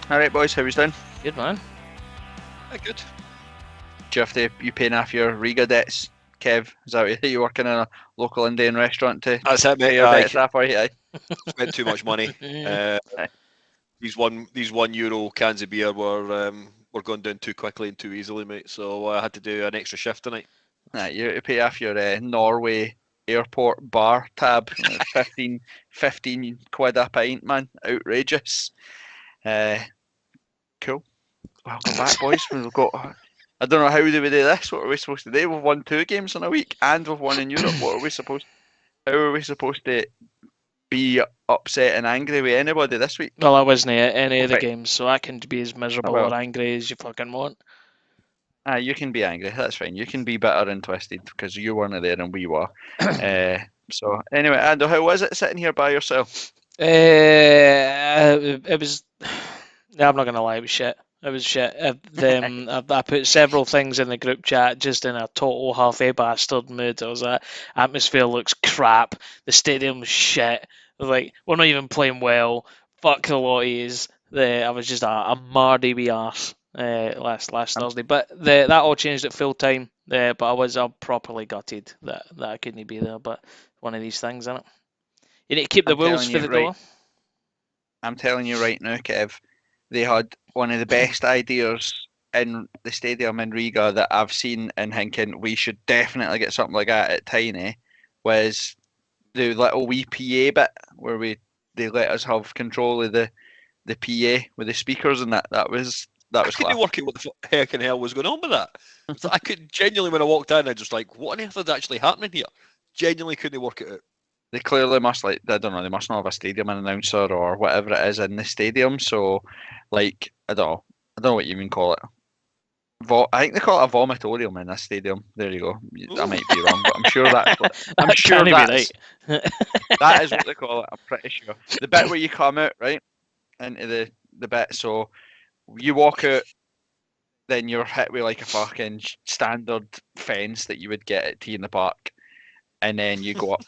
All right, boys, how we doing? Good man. Good. Do you have to you paying off your Riga debts, Kev? Is that what you working in a local Indian restaurant to That's it, pay mate. your I debts off? Aye. spent too much money. Aye. These €1 cans of beer were going down too quickly and too easily, mate. So I had to do an extra shift tonight. Nah, you have to pay off your Norway airport bar tab. 15 quid a pint, man. Outrageous. Cool. Welcome back, boys. We've got. I don't know how do we do this. What are we supposed to do? We've won 2 games in a week, and we've won in Europe. What are we supposed? How are we supposed to be upset and angry with anybody this week? Well, I wasn't at any of the Right. games, so I can be as miserable well. or angry as you fucking want. You can be angry. That's fine. You can be bitter and twisted because you weren't there and we were. So anyway, Ando, how was it sitting here by yourself? It was. I'm not gonna lie, it was shit. It was shit. I put several things in the group chat just in a total half-a bastard mood. I was like, atmosphere looks crap. The stadium's shit. Like, we're not even playing well. Fuck the lotties. I was just a mardy wee arse last Thursday. But that all changed at full time. But I was properly gutted that I couldn't be there. But one of these things, isn't it? You need to keep the I'm wolves telling for you, the right. door. I'm telling you right now, Kev, they had one of the best ideas in the stadium in Riga that I've seen and thinking we should definitely get something like that at Tiny was the little wee PA bit where they let us have control of the PA with the speakers and that. That was I couldn't class. work out what the heck and hell was going on with that. So I could genuinely, when I walked in, I just like, what on earth is actually happening here? Genuinely couldn't work it out. They clearly must I don't know, they must not have a stadium announcer or whatever it is in the stadium. So, like, I don't know what you even call it. I think they call it a vomitorium in this stadium. There you go. I might be wrong, but I'm sure that's what I'm That sure can't be that's right. that is what they call it. I'm pretty sure. The bit where you come out right into the bit, so you walk out, then you're hit with like a fucking standard fence that you would get at T in the Park, and then you go up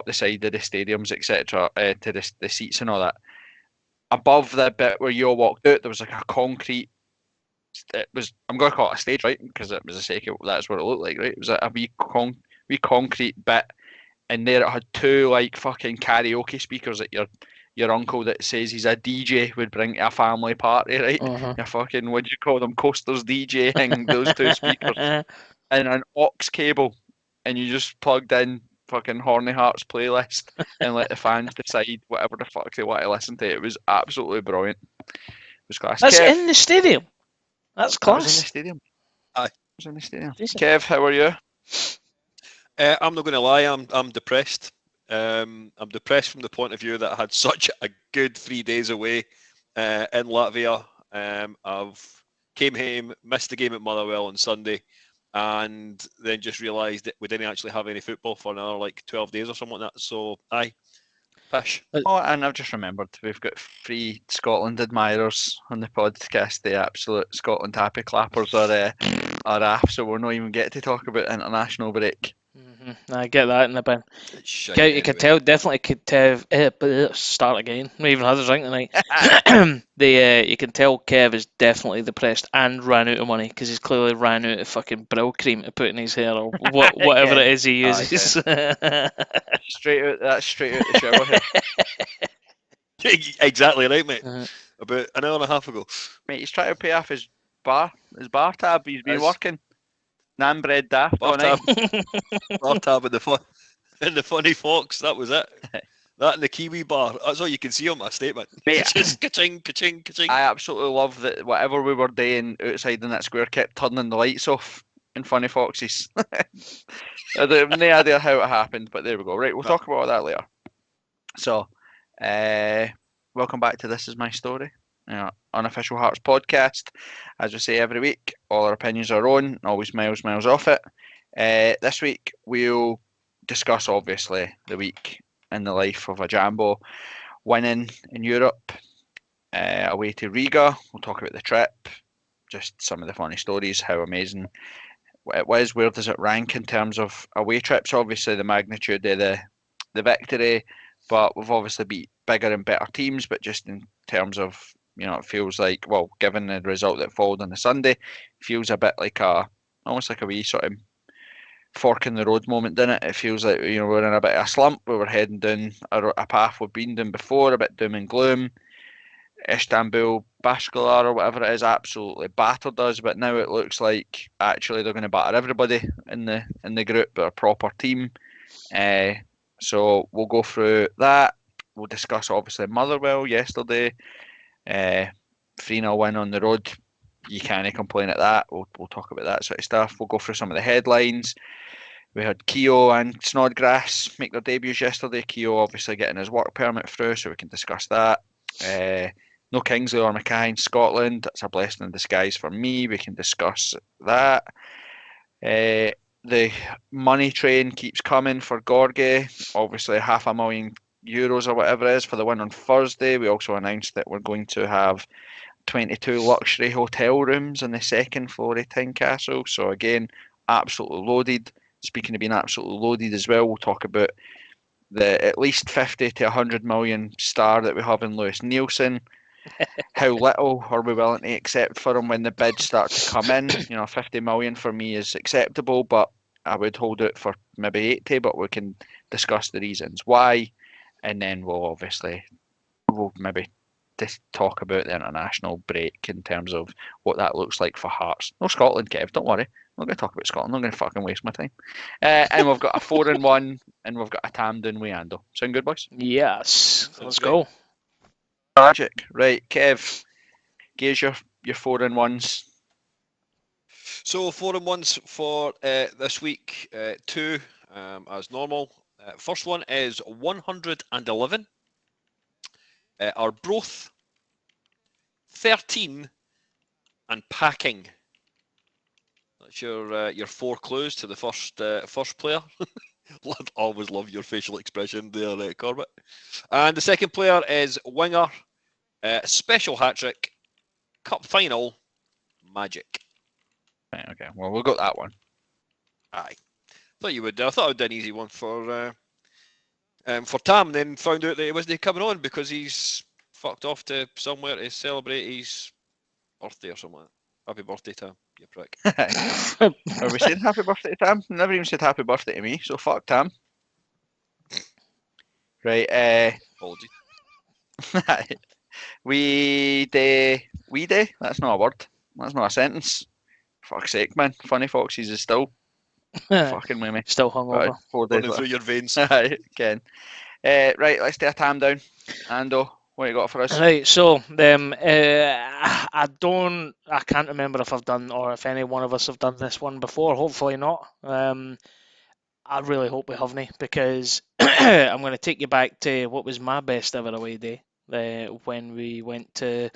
the side of the stadiums, etc., to the seats and all that. Above the bit where you all walked out, there was like a concrete. It was. I'm gonna call it a stage, right? Because it was a second. That's what it looked like, right? It was a wee concrete bit, and there it had 2 like fucking karaoke speakers that your uncle that says he's a DJ would bring to a family party, right? Your fucking what do you call them? Coasters DJing those 2 speakers and an aux cable, and you just plugged in fucking Horny Hearts playlist and let the fans decide whatever the fuck they want to listen to. It was absolutely brilliant. It was class. That's Kev, in the stadium. That's that was in the class. stadium. Aye. It was in the stadium. Decent. Kev, how are you? I'm not going to lie, I'm depressed. I'm depressed from the point of view that I had such a good 3 days away in Latvia. I've came home, missed the game at Motherwell on Sunday, and then just realised that we didn't actually have any football for another like 12 days or something like that. So, aye, pish. Oh, and I've just remembered we've got 3 Scotland admirers on the podcast. The absolute Scotland happy clappers are off, so we're not even getting to talk about international break. I get that in the bin. You could tell, definitely could tell. Start again. We even had a drink tonight. You can tell Kev is definitely depressed and ran out of money because he's clearly ran out of fucking brill cream to put in his hair or whatever Yeah. it is he uses. Straight out the shower here. Exactly right, mate. Uh-huh. About an hour and a half ago. Mate, he's trying to pay off his bar tab. He's been working. Nan bread daft all night. Bar tab and the funny fox. That was it. That and the Kiwi bar. That's all you can see on my statement. Mate, It's just ka-ching, ka-ching, ka-ching. I absolutely love that whatever we were doing outside in that square kept turning the lights off in Funny Foxes. I have no idea how it happened, but there we go. Right, we'll talk about that later. So, welcome back to This Is My Story, Unofficial Hearts podcast. As we say every week, all our opinions are on, always miles off it. This week, we'll discuss, obviously, the week in the life of a Jambo, winning in Europe, away to Riga. We'll talk about the trip, just some of the funny stories, how amazing it was. Where does it rank in terms of away trips? Obviously, the magnitude of the victory, but we've obviously beat bigger and better teams. But just in terms of It feels like, well, given the result that followed on the Sunday, feels a bit like almost like a wee sort of fork in the road moment, didn't it? It feels like we're in a bit of a slump. We were heading down a path we've been down before, a bit doom and gloom. Istanbul, Bashkalar or whatever it is, absolutely battered us. But now it looks like actually they're going to batter everybody in the group, but a proper team. So we'll go through that. We'll discuss obviously Motherwell yesterday. 3-0 win on the road. You can't complain at that. We'll talk about that sort of stuff. We'll go through some of the headlines. We had Kio and Snodgrass make their debuts yesterday. Kio obviously getting his work permit through, so we can discuss that. No Kingsley or Mackay in Scotland. That's a blessing in disguise for me. We can discuss that. The money train keeps coming for Gorgie. Obviously, €500,000 or whatever it is for the win on Thursday. We also announced that we're going to have 22 luxury hotel rooms on the second floor of Tynecastle. So again, absolutely loaded. Speaking of being absolutely loaded as well, we'll talk about the at least 50 to 100 million star that we have in Lewis Nielsen. How little are we willing to accept for him when the bids start to come in? 50 million for me is acceptable, but I would hold it for maybe 80, but we can discuss the reasons why. And then we'll maybe just talk about the international break in terms of what that looks like for Hearts. No Scotland, Kev, don't worry. I'm not going to talk about Scotland. I'm not going to fucking waste my time. And we've got a 4-1, and we've got a tam down with Ando. Sound good, boys? Yes. Let's go. Magic. Right, Kev, give us your 4-1s. So 4-1s for this week, 2 as normal. First one is 111. Arbroath, 13, and packing. That's your 4 clues to the first player. Always love your facial expression there, Corbett. And the second player is winger, special hat trick, cup final, magic. Right, okay. Well, we'll got that one. Aye. Thought you would. I thought I would do an easy one for Tam, then found out that he wasn't coming on because he's fucked off to somewhere to celebrate his birthday or something. Happy birthday, Tam, you prick. Are we saying happy birthday to Tam? Never even said happy birthday to me, so fuck Tam. Right, Apologies. we day. That's not a word. That's not a sentence. Fuck's sake, man. Funny Foxes is still fucking with me. Still hungover. 4 days Running through your veins. Again. Right, let's do a tam down. Ando, what you got for us? Right, so I can't remember if I've done or if any one of us have done this one before. Hopefully not. I really hope we haven't, because I'm going to take you back to what was my best ever away day when we went to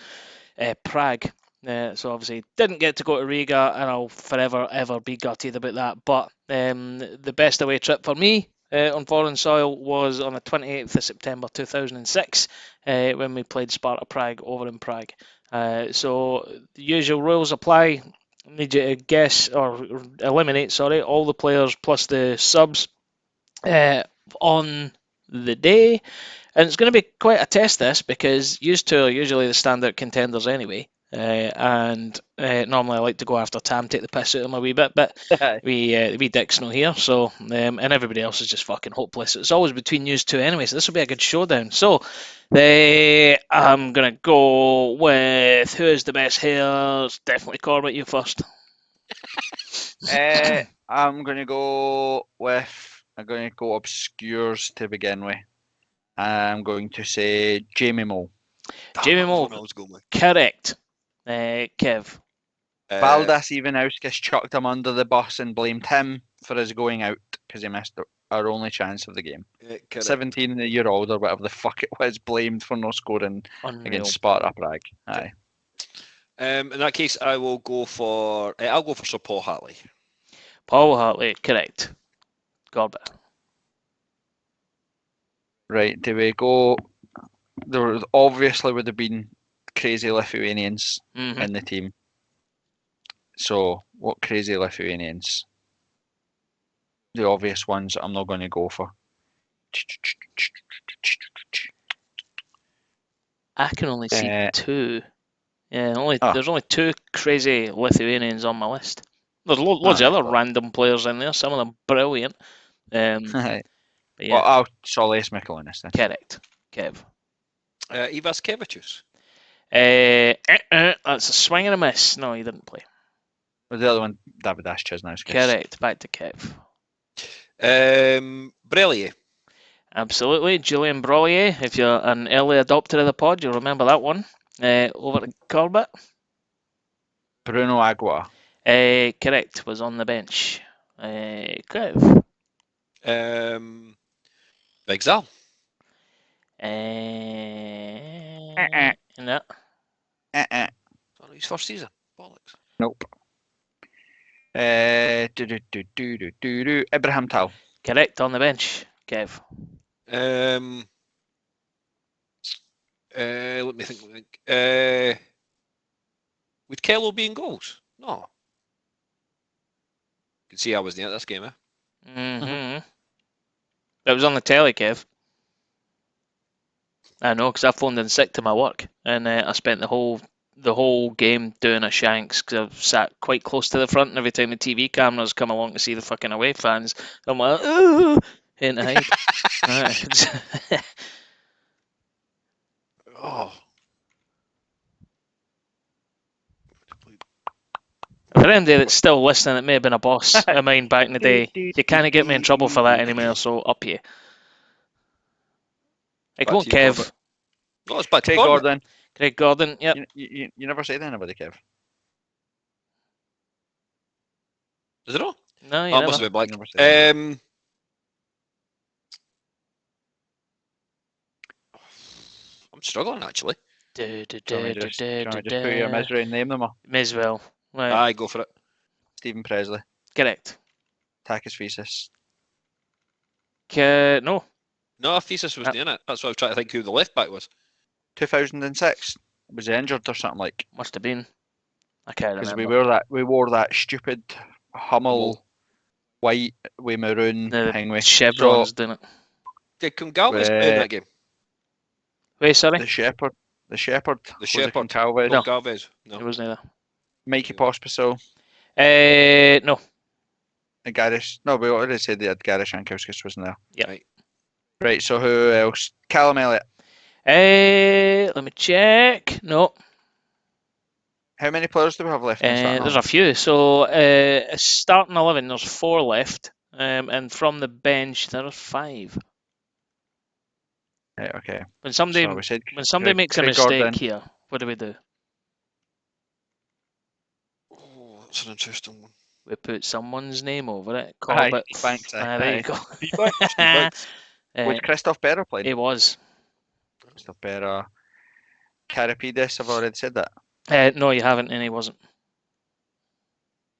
Prague. So obviously didn't get to go to Riga, and I'll forever ever be gutted about that. But the best away trip for me on foreign soil was on the 28th of September 2006 when we played Sparta Prague over in Prague. So the usual rules apply. I need you to guess or eliminate, all the players plus the subs on the day. And it's going to be quite a test, this, because used to are usually the standout contenders anyway. And normally I like to go after Tam, take the piss out of him a wee bit, but we dicks not here, so and everybody else is just fucking hopeless. It's always between you two anyway, so this will be a good showdown. So I'm gonna go with who is the best here. It's definitely Corbett. You first. I'm gonna go obscures to begin with. I'm going to say Jamie Moe. Jamie Moe. Correct. Kev. Valdas Ivanauskas chucked him under the bus and blamed him for his going out because he missed our only chance of the game. 17-year-old or whatever the fuck it was blamed for no scoring against Sparta Prague. Aye. In that case, I will go for Sir Paul Hartley. Paul Hartley, correct. Corbett. Right, do we go? There obviously would have been crazy Lithuanians in the team. So, what crazy Lithuanians? The obvious ones I'm not going to go for. I can only see Uh, 2. Yeah, Oh. there's only 2 crazy Lithuanians on my list. There's loads of Alright, other well. random players in there, some of them brilliant. But Well, yeah, I'll Solace Mikolinis then. correct, Kev. Ivas Kevicius. That's a swing and a miss. No, he didn't play. Was the other one David Chesnow's case? Correct, back to Kev. Brellier. Absolutely, Julian Brollier. If you're an early adopter of the pod, you'll remember that one. Over to Corbett. Bruno Agua. Correct, was on the bench. Kev. Big Zal. No. Oh, his first season. Bollocks. Nope. Ibrahim Tal. Correct, on the bench. Kev. Let me think. Would Kello be in goals? No. You can see I was near this game, eh? Mm-hmm. It was on the telly, Kev. I know, because I phoned in sick to my work, and I spent the whole game doing a Shanks, because I sat quite close to the front, and every time the TV cameras come along to see the fucking away fans, I'm like, ooh, in the hide. Oh. For anybody that's still listening, it may have been a boss of mine back in the day. You can't get me in trouble for that anymore, so up you. Hey, come on, Back to you, Kev. Corbett. No, it's back to Craig Corbett. Gordon. Craig Gordon, yep. You never say anybody, Kev. Is it all? No, you Oh, it never. must have been You never blank. say I'm struggling, actually. Do you want me to just put you in misery and name them all? Miswell. Right. Aye, go for it. Stephen Presley. Correct. Takis Thesis. No. No, Thesis was in it. That's why I was trying to think who the left back was. 2006. Was he injured or something like? Must have been. I can't Because remember. we wore that stupid Hummel white with maroon thing with. Chevrons, didn't it? Did Concalves play in that game? Wait, sorry? The Shepherd. The Shepherd. Concalves. No. Concalves. No. It wasn't either. Mikey Pospisil. No. And Garish. No, we already said they had Garish Shankowskis wasn't there. Yeah. Right, so who else? Callum Elliott. Let me check. No. How many players do we have left? There's a few. So, starting 11, there's 4 left. And from the bench, there's 5. Right, okay. When somebody makes a mistake Gordon. here, what do we do? Oh, that's an interesting one. We put someone's name over it. Aye, Corbett. thanks. There you go. Was Christoph Berra playing? He was. Christoph Berra. Karapidis, I've already said that. No, you haven't, and he wasn't.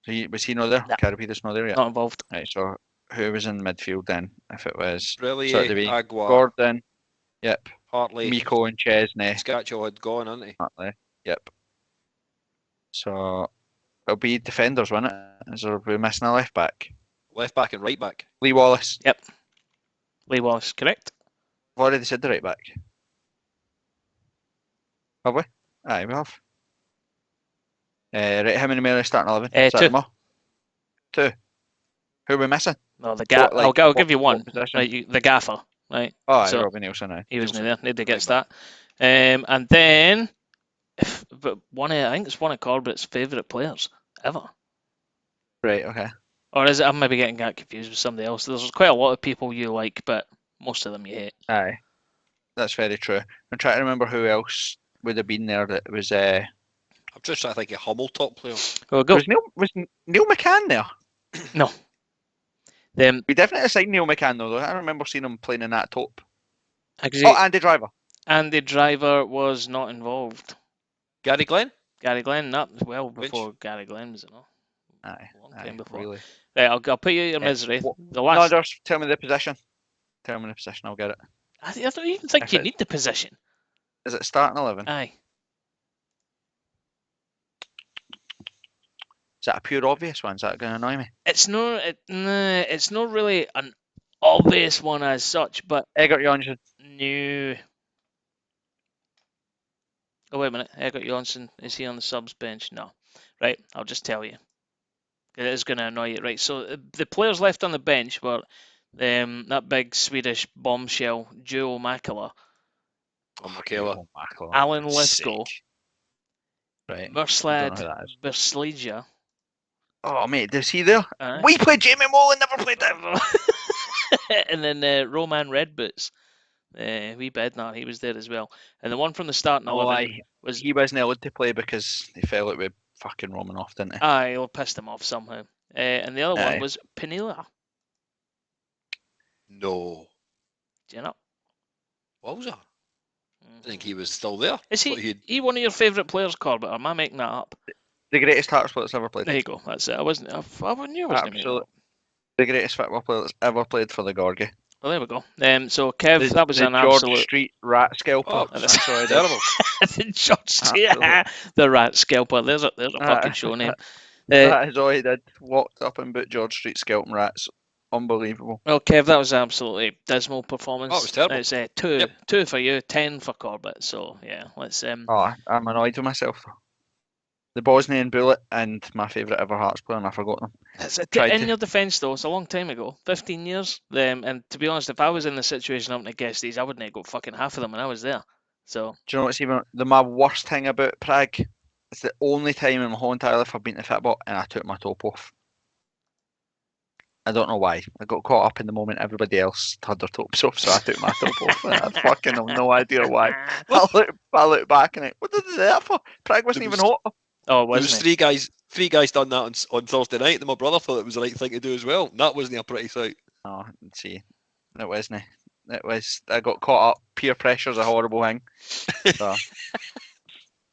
So was he not there? No. Karapidis not there yet? Not involved. Right, so who was in midfield then? If it was Brellier, Agua, Gordon, yep. Hartley, Miko and Chesney. Scatchell had gone, hadn't he? Hartley, yep. So it'll be defenders, won't it? Is there we missing a left back? Left back and right back. Lee Wallace. Yep. Lee Wallace, correct. I've already said the right back. Have we? Aye, we have. Right, how many men are starting 11? Is that 2. them all? 2. Who are we missing? No, the gaffer. I'll give you one. Position? Right, the gaffer. Right. Oh, aye, So- Robbie Nielsen. Aye. He wasn't there. Nobody gets that. And then, but I think it's one of Corbett's favourite players ever. Right, okay. Or is it? I'm maybe getting that confused with somebody else. There's quite a lot of people you like, but most of them you hate. Aye. That's very true. I'm trying to remember who else would have been there that was I'm just trying to think of Hummel top player. Well, go. was Neil McCann there? No. We definitely signed Neil McCann though. I remember seeing him playing in that top. Actually, Oh, Andy Driver. Andy Driver was not involved. Gary Glenn? Gary Glenn, not well before Gary Glenn, was it not? Aye. A long time before. Really. Right, I'll put you in your misery. The No, last. just tell me the position. Tell me the position, I'll get it. I don't even think If you it- need the position. Is it starting 11? Aye. Is that a pure obvious one? Is that going to annoy me? It's not really an obvious one as such, but Egert Jonsson. new. Oh, wait a minute. Egbert Johnson, is he on the subs bench? No. Right, I'll just tell you. It is going to annoy you. Right, so the players left on the bench were that big Swedish bombshell, Joe Makela, Michaela. Alan Sick. Lithgow, Right. Don't know Miroslav who that is. Berslija. Oh, mate, is he there? Aye. We played Jamie Mullen, never played him. And then Roman Redboots. Wee Bednar, he was there as well. And the one from the starting 11 was... He wasn't allowed to play because he fell out with fucking Romanoff, didn't he? Aye, he'll pissed him off somehow. And the other Aye. one was Piniella. No. Do you know? What was that? I think he was still there. Is Thought he'd- he one of your favourite players, Corbett, or am I making that up? The greatest Hearts player that's ever played. There you go, that's it. I knew I wasn't making that Absolute. up. The greatest football player that's ever played for the Gorgie. Well, there we go. So, Kev, that was the an George absolute... Street rat scalper. Oh, That's what I did. terrible. the George Street, the rat scalper. There's a fucking show name. That is all he did. Walked up and boot George Street scalping rats. Unbelievable. Well, Kev, that was an absolutely dismal performance. Oh, it was terrible. It's two for you, 10 for Corbett. So yeah, let's. Oh, I'm annoyed with myself though. The Bosnian Bullet and my favourite ever Hearts player, and I forgot them. In your defence, though, it's a long time ago, 15 years. And to be honest, if I was in the situation up to guess these, I wouldn't have got fucking half of them when I was there. So. Do you know what's even my worst thing about Prague? It's the only time in my whole entire life I've been to football and I took my top off. I don't know why. I got caught up in the moment everybody else had their tops off, so I took my top off. I fucking have no idea why. I look back and what did they do that for? Prague wasn't even hot. Oh, There was wasn't three guys done that on Thursday night, and my brother thought it was the right thing to do as well. That wasn't a pretty sight. Oh, let's see. It wasn't. It was. I got caught up. Peer pressure's a horrible thing. So,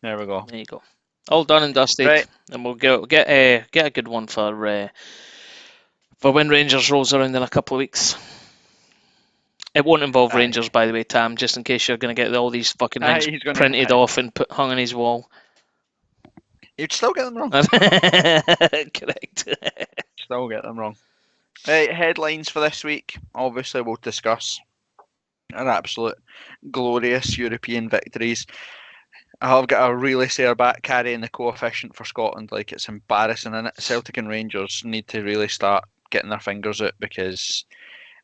there we go. There you go. All done and dusted, Right. and we'll get a good one for when Rangers rolls around in a couple of weeks. It won't involve Aye. Rangers, by the way, Tam, just in case you're going to get all these fucking things He's gonna- printed off and hung on his wall. You'd still get them wrong. Correct. Still get them wrong. Right, headlines for this week. Obviously, we'll discuss our absolute glorious European victories. I've got a really sore back carrying the coefficient for Scotland. Like, it's embarrassing, and Celtic and Rangers need to really start getting their fingers out because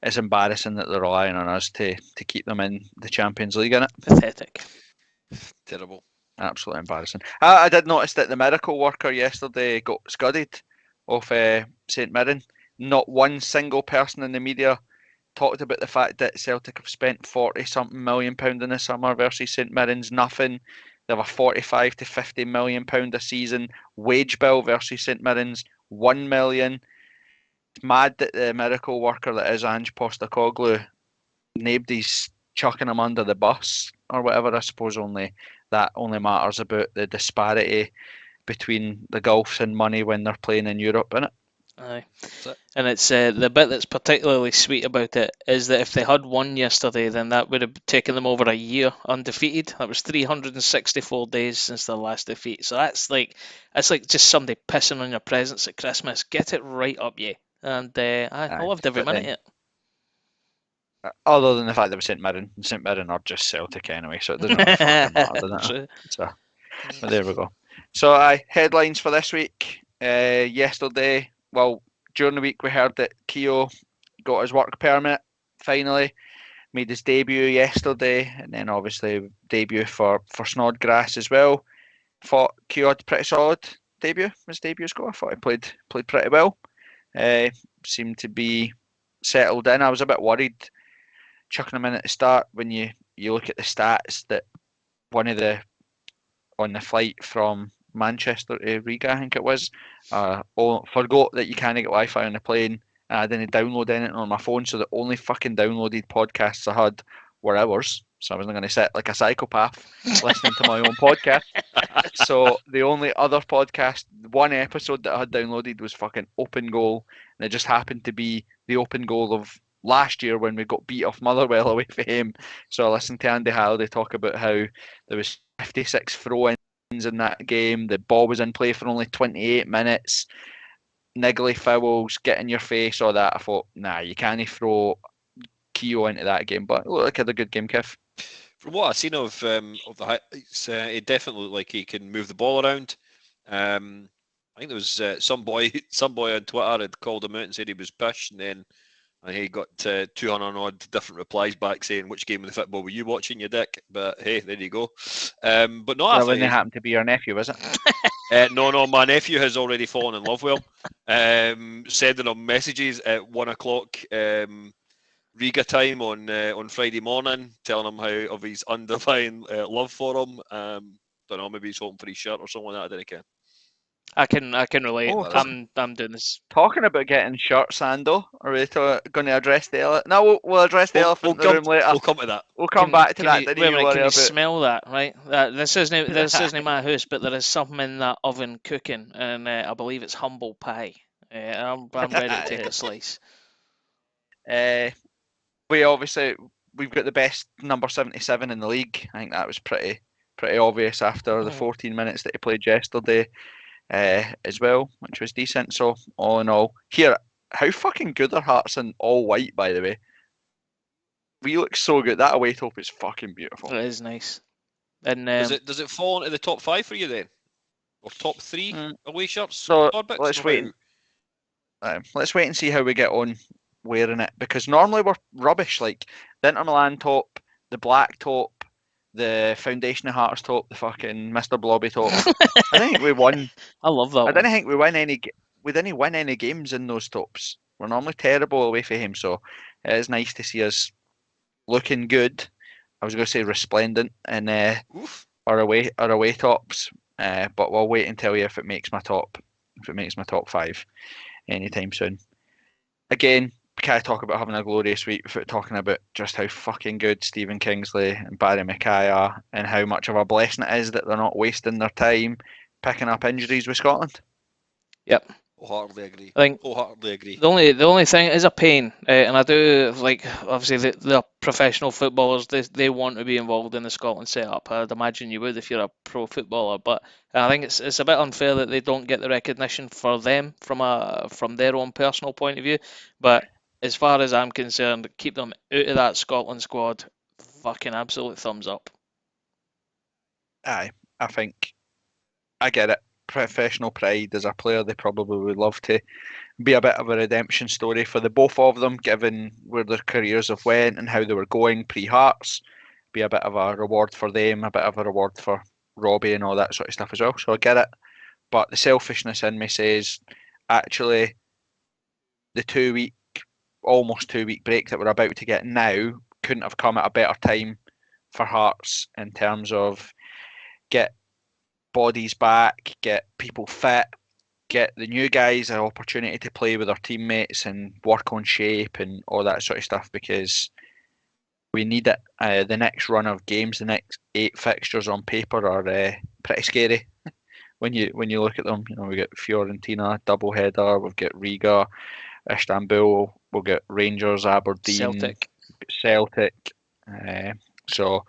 it's embarrassing that they're relying on us to keep them in the Champions League, innit? Pathetic. Terrible. Absolutely embarrassing. I did notice that the miracle worker yesterday got scudded off St Mirren. Not one single person in the media talked about the fact that Celtic have spent £40-something million in the summer versus St Mirren's nothing. They have a £45 to £50 million a season wage bill versus St Mirren's £1 million. It's mad that the miracle worker that is Ange Postecoglou, nobody's chucking him under the bus or whatever. I suppose that only matters about the disparity between the gulfs in money when they're playing in Europe, innit? Aye. And it's the bit that's particularly sweet about it is that if they had won yesterday, then that would have taken them over a year undefeated. That was 364 days since their last defeat. So that's like just somebody pissing on your presents at Christmas. Get it right up, you. And I loved every minute of it. Other than the fact that it was St Mirren. St Mirren are just Celtic anyway, so it doesn't really fucking matter, does it? So, but there we go. So, headlines for this week. Yesterday, during the week we heard that Kio got his work permit, finally. Made his debut yesterday, and then obviously debut for Snodgrass as well. Thought Kio had a pretty solid debut, his debut score. I thought he played pretty well. Seemed to be settled in. I was a bit worried chucking him in at the start when you look at the stats that on the flight from Manchester to Riga, I think it was, forgot that you can't get Wi-Fi on the plane, and I didn't download anything on my phone, so the only fucking downloaded podcasts I had were ours. So I wasn't going to sit like a psychopath listening to my own podcast. So the only other podcast, one episode that I had downloaded was fucking Open Goal, and it just happened to be the open goal of last year when we got beat off Motherwell away from him. So I listened to Andy Halliday talk about how there was 56 throw-ins in that game. The ball was in play for only 28 minutes. Niggly fouls, get in your face, all that. I thought, nah, you can't throw Kio into that game. But it looked like a good game, Kev. From what I've seen of the highlights, it definitely looked like he can move the ball around. I think there was some boy on Twitter had called him out and said he was pish, and then he got 200 odd different replies back saying, "Which game of the football were you watching, you dick?" But hey, there you go. But no, I That think wouldn't happen to be your nephew, was it? no, my nephew has already fallen in love with him. Sending him messages at 1 o'clock Riga time on Friday morning, telling him how of his underlying love for him. Don't know, maybe he's hoping for his shirt or something like that. I don't care. I can relate. Oh, I'm doing this. Talking about getting shirts, Ando, are we going to address the elephant? No, we'll address the elephant in the room later. We'll come to that. We'll come back to that. You, Didn't wait a you minute, worry can you about? smell that? Right, this isn't my house, but there is something in that oven cooking, and I believe it's humble pie. I'm ready to take a slice. We've got the best number 77 in the league. I think that was pretty obvious after the 14 minutes that he played yesterday, as well, which was decent. So all in all, here, how fucking good are Hearts in all white, by the way? We look so good. That away top is fucking beautiful. It is nice. And does it fall into the top 5 for you then, or top 3 away shirts? So Corbett? let's wait and see how we get on wearing it, because normally we're rubbish. Like the Inter Milan top, the black top, the Foundation of Hearts top, the fucking Mr. Blobby top. I don't think we won. I love that. I didn't think we win any. We didn't win any games in those tops. We're normally terrible away from him, so it is nice to see us looking good. I was going to say resplendent in our away tops, but we'll wait and tell you if it makes my top 5 anytime soon. Again, we can't talk about having a glorious week without talking about just how fucking good Stephen Kingsley and Barry Mackay are, and how much of a blessing it is that they're not wasting their time picking up injuries with Scotland. Yep. Wholeheartedly agree. I think wholeheartedly agree. The only thing is a pain, and I do like, obviously the professional footballers, they want to be involved in the Scotland setup. I'd imagine you would if you're a pro footballer, but I think it's a bit unfair that they don't get the recognition for them from their own personal point of view. But as far as I'm concerned, keep them out of that Scotland squad. Fucking absolute thumbs up. Aye, I think I get it. Professional pride as a player, they probably would love to be a bit of a redemption story for the both of them, given where their careers have went and how they were going pre-Hearts. Be a bit of a reward for them, a bit of a reward for Robbie and all that sort of stuff as well. So I get it. But the selfishness in me says, actually, the almost 2 week break that we're about to get now couldn't have come at a better time for Hearts in terms of get bodies back, get people fit, get the new guys an opportunity to play with their teammates and work on shape and all that sort of stuff, because we need it. The next run of games, the next 8 fixtures on paper are pretty scary when you look at them. You know, we get Fiorentina double header, we've got Riga, Istanbul, we'll get Rangers, Aberdeen, Celtic. So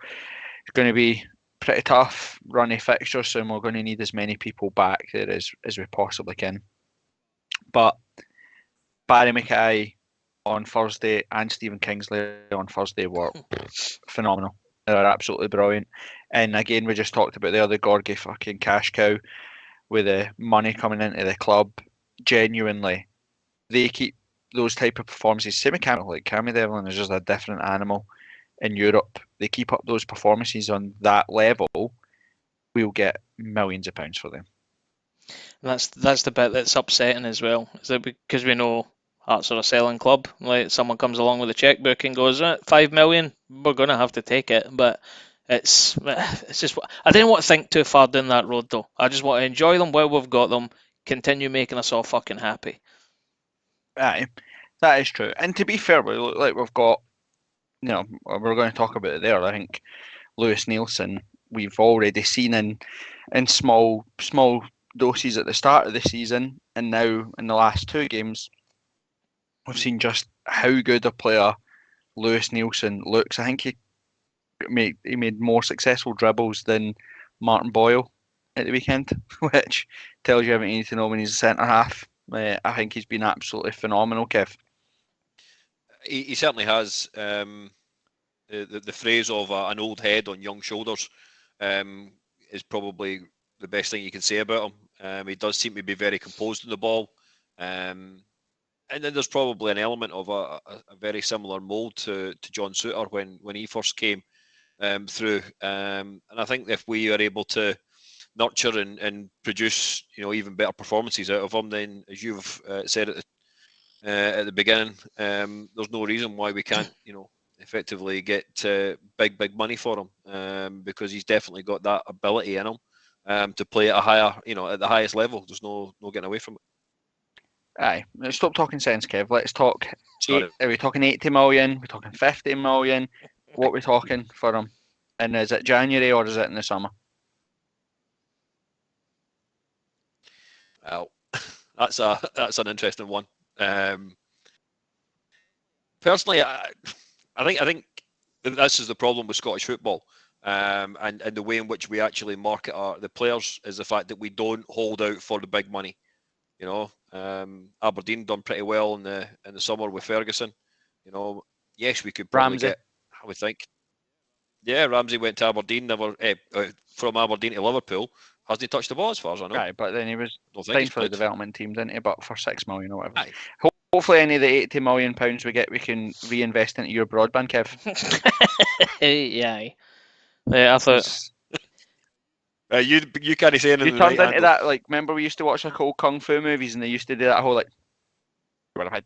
it's going to be pretty tough runny fixtures, so we're going to need as many people back there as we possibly can. But Barry Mackay on Thursday and Stephen Kingsley on Thursday were phenomenal. They were absolutely brilliant. And again, we just talked about the Gorgie fucking cash cow with the money coming into the club. Genuinely, they keep those type of performances. Same with Cammy Devlin is just a different animal in Europe. They keep up those performances on that level, we'll get millions of pounds for them. And that's the bit that's upsetting as well, is that because we know Hearts are a selling club. Like someone comes along with a checkbook and goes, 5 million, we're going to have to take it. But it's just, I didn't want to think too far down that road though. I just want to enjoy them while we've got them, continue making us all fucking happy. Aye, that is true. And to be fair, we look like we've got, we're going to talk about it there. I think Lewis Nielsen, we've already seen in small doses at the start of the season, and now in the last 2 games, we've seen just how good a player Lewis Nielsen looks. I think he made more successful dribbles than Martin Boyle at the weekend, which tells you everything you need to know when he's a centre half. I think he's been absolutely phenomenal, Kev. He certainly has. the phrase of an old head on young shoulders is probably the best thing you can say about him. He does seem to be very composed in the ball. And then there's probably an element of a very similar mould to John Souttar when he first came through. And I think if we are able to nurture and produce, even better performances out of him, then as you've said at the beginning, there's no reason why we can't, effectively get big money for him, because he's definitely got that ability in him to play at a higher, at the highest level. There's no getting away from it. Aye, let's stop talking sense, Kev. Let's talk. Sorry. Are we talking 80 million? Are we talking 50 million? What are we talking for him? And is it January or is it in the summer? Well, that's an interesting one. Personally, I think this is the problem with Scottish football, and the way in which we actually market the players is the fact that we don't hold out for the big money. Aberdeen done pretty well in the summer with Ferguson. Yes, we could probably Ramsey. get. I would think. Yeah, Ramsey went to Aberdeen. Never from Aberdeen to Liverpool. Hasn't he touched the ball as far as I know? Right, but then he was Don't think signed he's for the played. development team, didn't he? But for £6 million or whatever. Aye. Hopefully, any of the £80 million we get, we can reinvest into your broadband, Kev. Yeah. I thought. You can't say anything. You turned right, into Ando. that, like, remember we used to watch like old kung fu movies and they used to do that whole like, you would have had,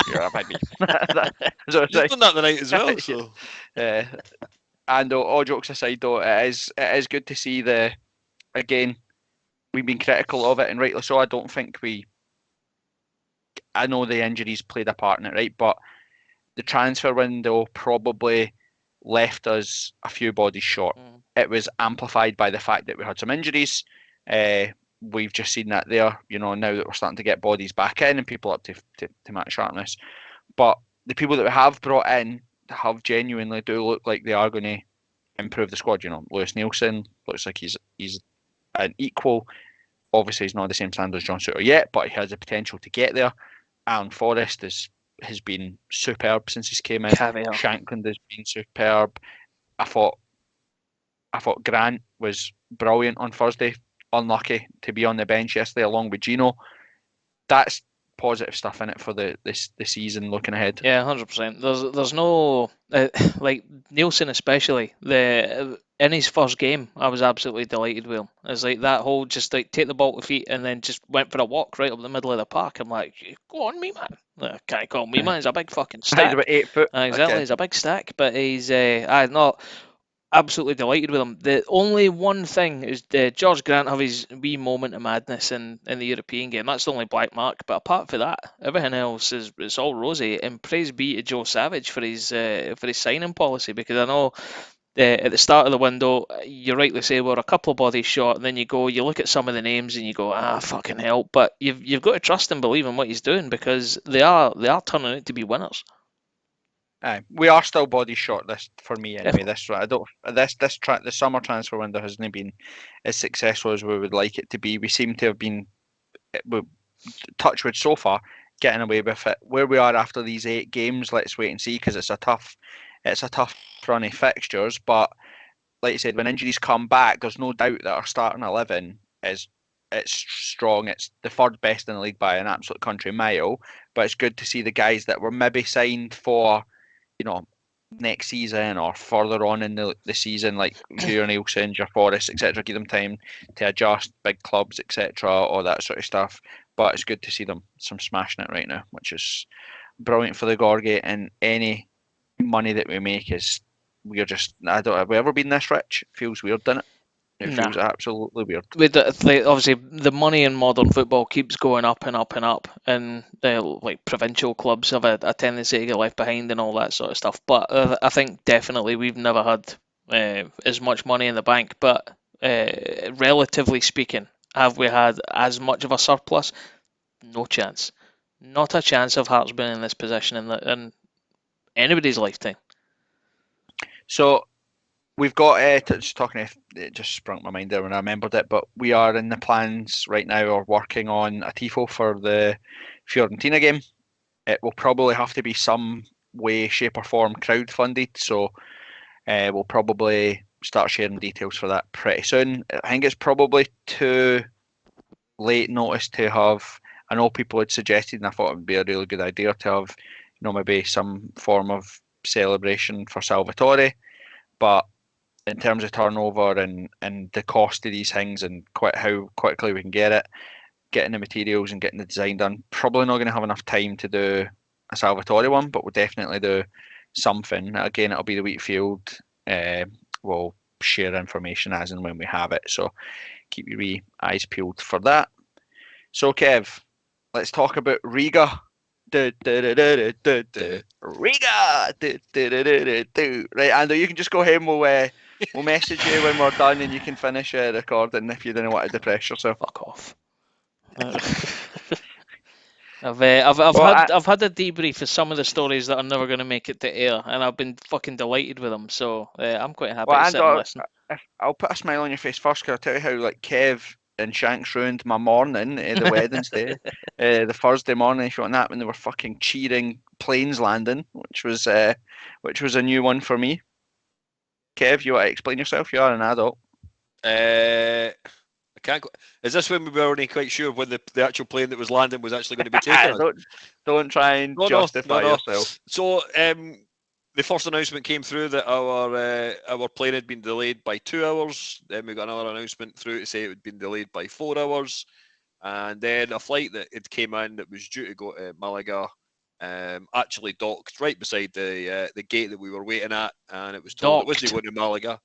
you would have had me. That's what You've it's done that the night as well. So and all jokes aside, though, it is good to see again, we've been critical of it and rightly so. I know the injuries played a part in it, right? But the transfer window probably left us a few bodies short. It was amplified by the fact that we had some injuries. We've just seen that there, now that we're starting to get bodies back in and people up to match sharpness. But the people that we have brought in have genuinely do look like they are going to improve the squad. Lewis Nielsen looks like he's an equal. Obviously, he's not the same standard as John Souttar yet, but he has the potential to get there. Alan Forrest has been superb since he's came in. Caviar. Shankland has been superb. I thought Grant was brilliant on Thursday. Unlucky to be on the bench yesterday along with Gino. That's positive stuff in it for the season looking ahead. Yeah, 100%. There's no like Nielsen especially. In his first game, I was absolutely delighted with him. It's like that whole just like take the ball to feet and then just went for a walk right up the middle of the park. I'm like, go on, me man. I can't call him me man. He's a big fucking stack. He's about 8 foot. Exactly, Okay. he's a big stack, but he's I'm not absolutely delighted with him. The only one thing is George Grant have his wee moment of madness in the European game. That's the only black mark. But apart from that, everything else it's all rosy. And praise be to Joe Savage for his signing policy, because I know at the start of the window, you rightly say we're a couple of bodies short, and then you look at some of the names and you go, fucking hell. But you've got to trust and believe in what he's doing, because they are turning out to be winners. Aye, we are still bodies short. This for me anyway. Definitely. The summer transfer window hasn't been as successful as we would like it to be. We seem to have been, touchwood so far, getting away with it. Where we are after these 8 games, let's wait and see, because it's a tough run of fixtures. But like you said, when injuries come back, there's no doubt that our starting 11 it's strong. It's the third best in the league by an absolute country mile. But it's good to see the guys that were maybe signed for, next season or further on in the season, like your Nielsen, your Forrest, etc., give them time to adjust, big clubs, etc., all that sort of stuff. But it's good to see them smashing it right now, which is brilliant for the Gorgie. And any money that we make have we ever been this rich? It feels weird, doesn't it? It feels absolutely weird. Obviously, the money in modern football keeps going up and up and up, and like provincial clubs have a tendency to get left behind and all that sort of stuff. But I think definitely we've never had as much money in the bank. But relatively speaking, have we had as much of a surplus? No chance. Not a chance of Hearts being in this position in anybody's lifetime. So we've got just talking. It just sprung my mind there when I remembered it. But we are in the plans right now, or working on a tifo for the Fiorentina game. It will probably have to be some way, shape, or form crowdfunded. So we'll probably start sharing details for that pretty soon. I think it's probably too late notice to have. I know people had suggested, and I thought it would be a really good idea to have, maybe some form of celebration for Salvatore. But in terms of turnover and the cost of these things and quite how quickly we can get it, getting the materials and getting the design done, probably not going to have enough time to do a Salvatore one, but we'll definitely do something. Again, it'll be the Wheatfield. We'll share information as and when we have it. So keep your wee eyes peeled for that. So Kev, let's talk about Riga. Riga. Right, Ando, you can just go home. We'll message you when we're done, and you can finish recording if you didn't want to depress yourself. Fuck off. I've had a debrief of some of the stories that are never going to make it to air, and I've been fucking delighted with them. So I'm quite happy to sit and listen. I'll put a smile on your face first, because I'll tell you how Kev and Shanks ruined my morning, the Wednesday, the Thursday morning, if you want that, when they were fucking cheering planes landing, which was a new one for me. Kev, you want to explain yourself? You are an adult. I can't. Is this when we were only quite sure when the actual plane that was landing was actually going to be taken? Don't try and justify yourself. So the first announcement came through that our plane had been delayed by 2 hours. Then we got another announcement through to say it had been delayed by 4 hours, and then a flight that it came in that was due to go to Malaga actually docked right beside the gate that we were waiting at, and it was told it wasn't going to Malaga.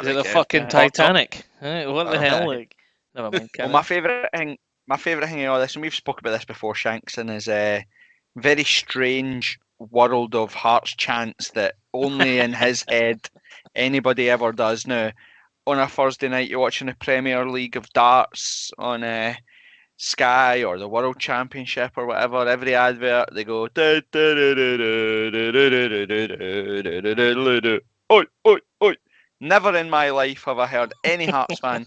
Is it the fucking Titanic? What the hell? Like, never mind. Well, my favourite thing in all this, and we've spoken about this before, Shanks, and is a very strange world of Hearts chants that only in his head anybody ever does. Now, on a Thursday night, you're watching the Premier League of Darts on Sky or the World Championship or whatever. Every advert they go, oi, oi, oi. Never in my life have I heard any Hearts fan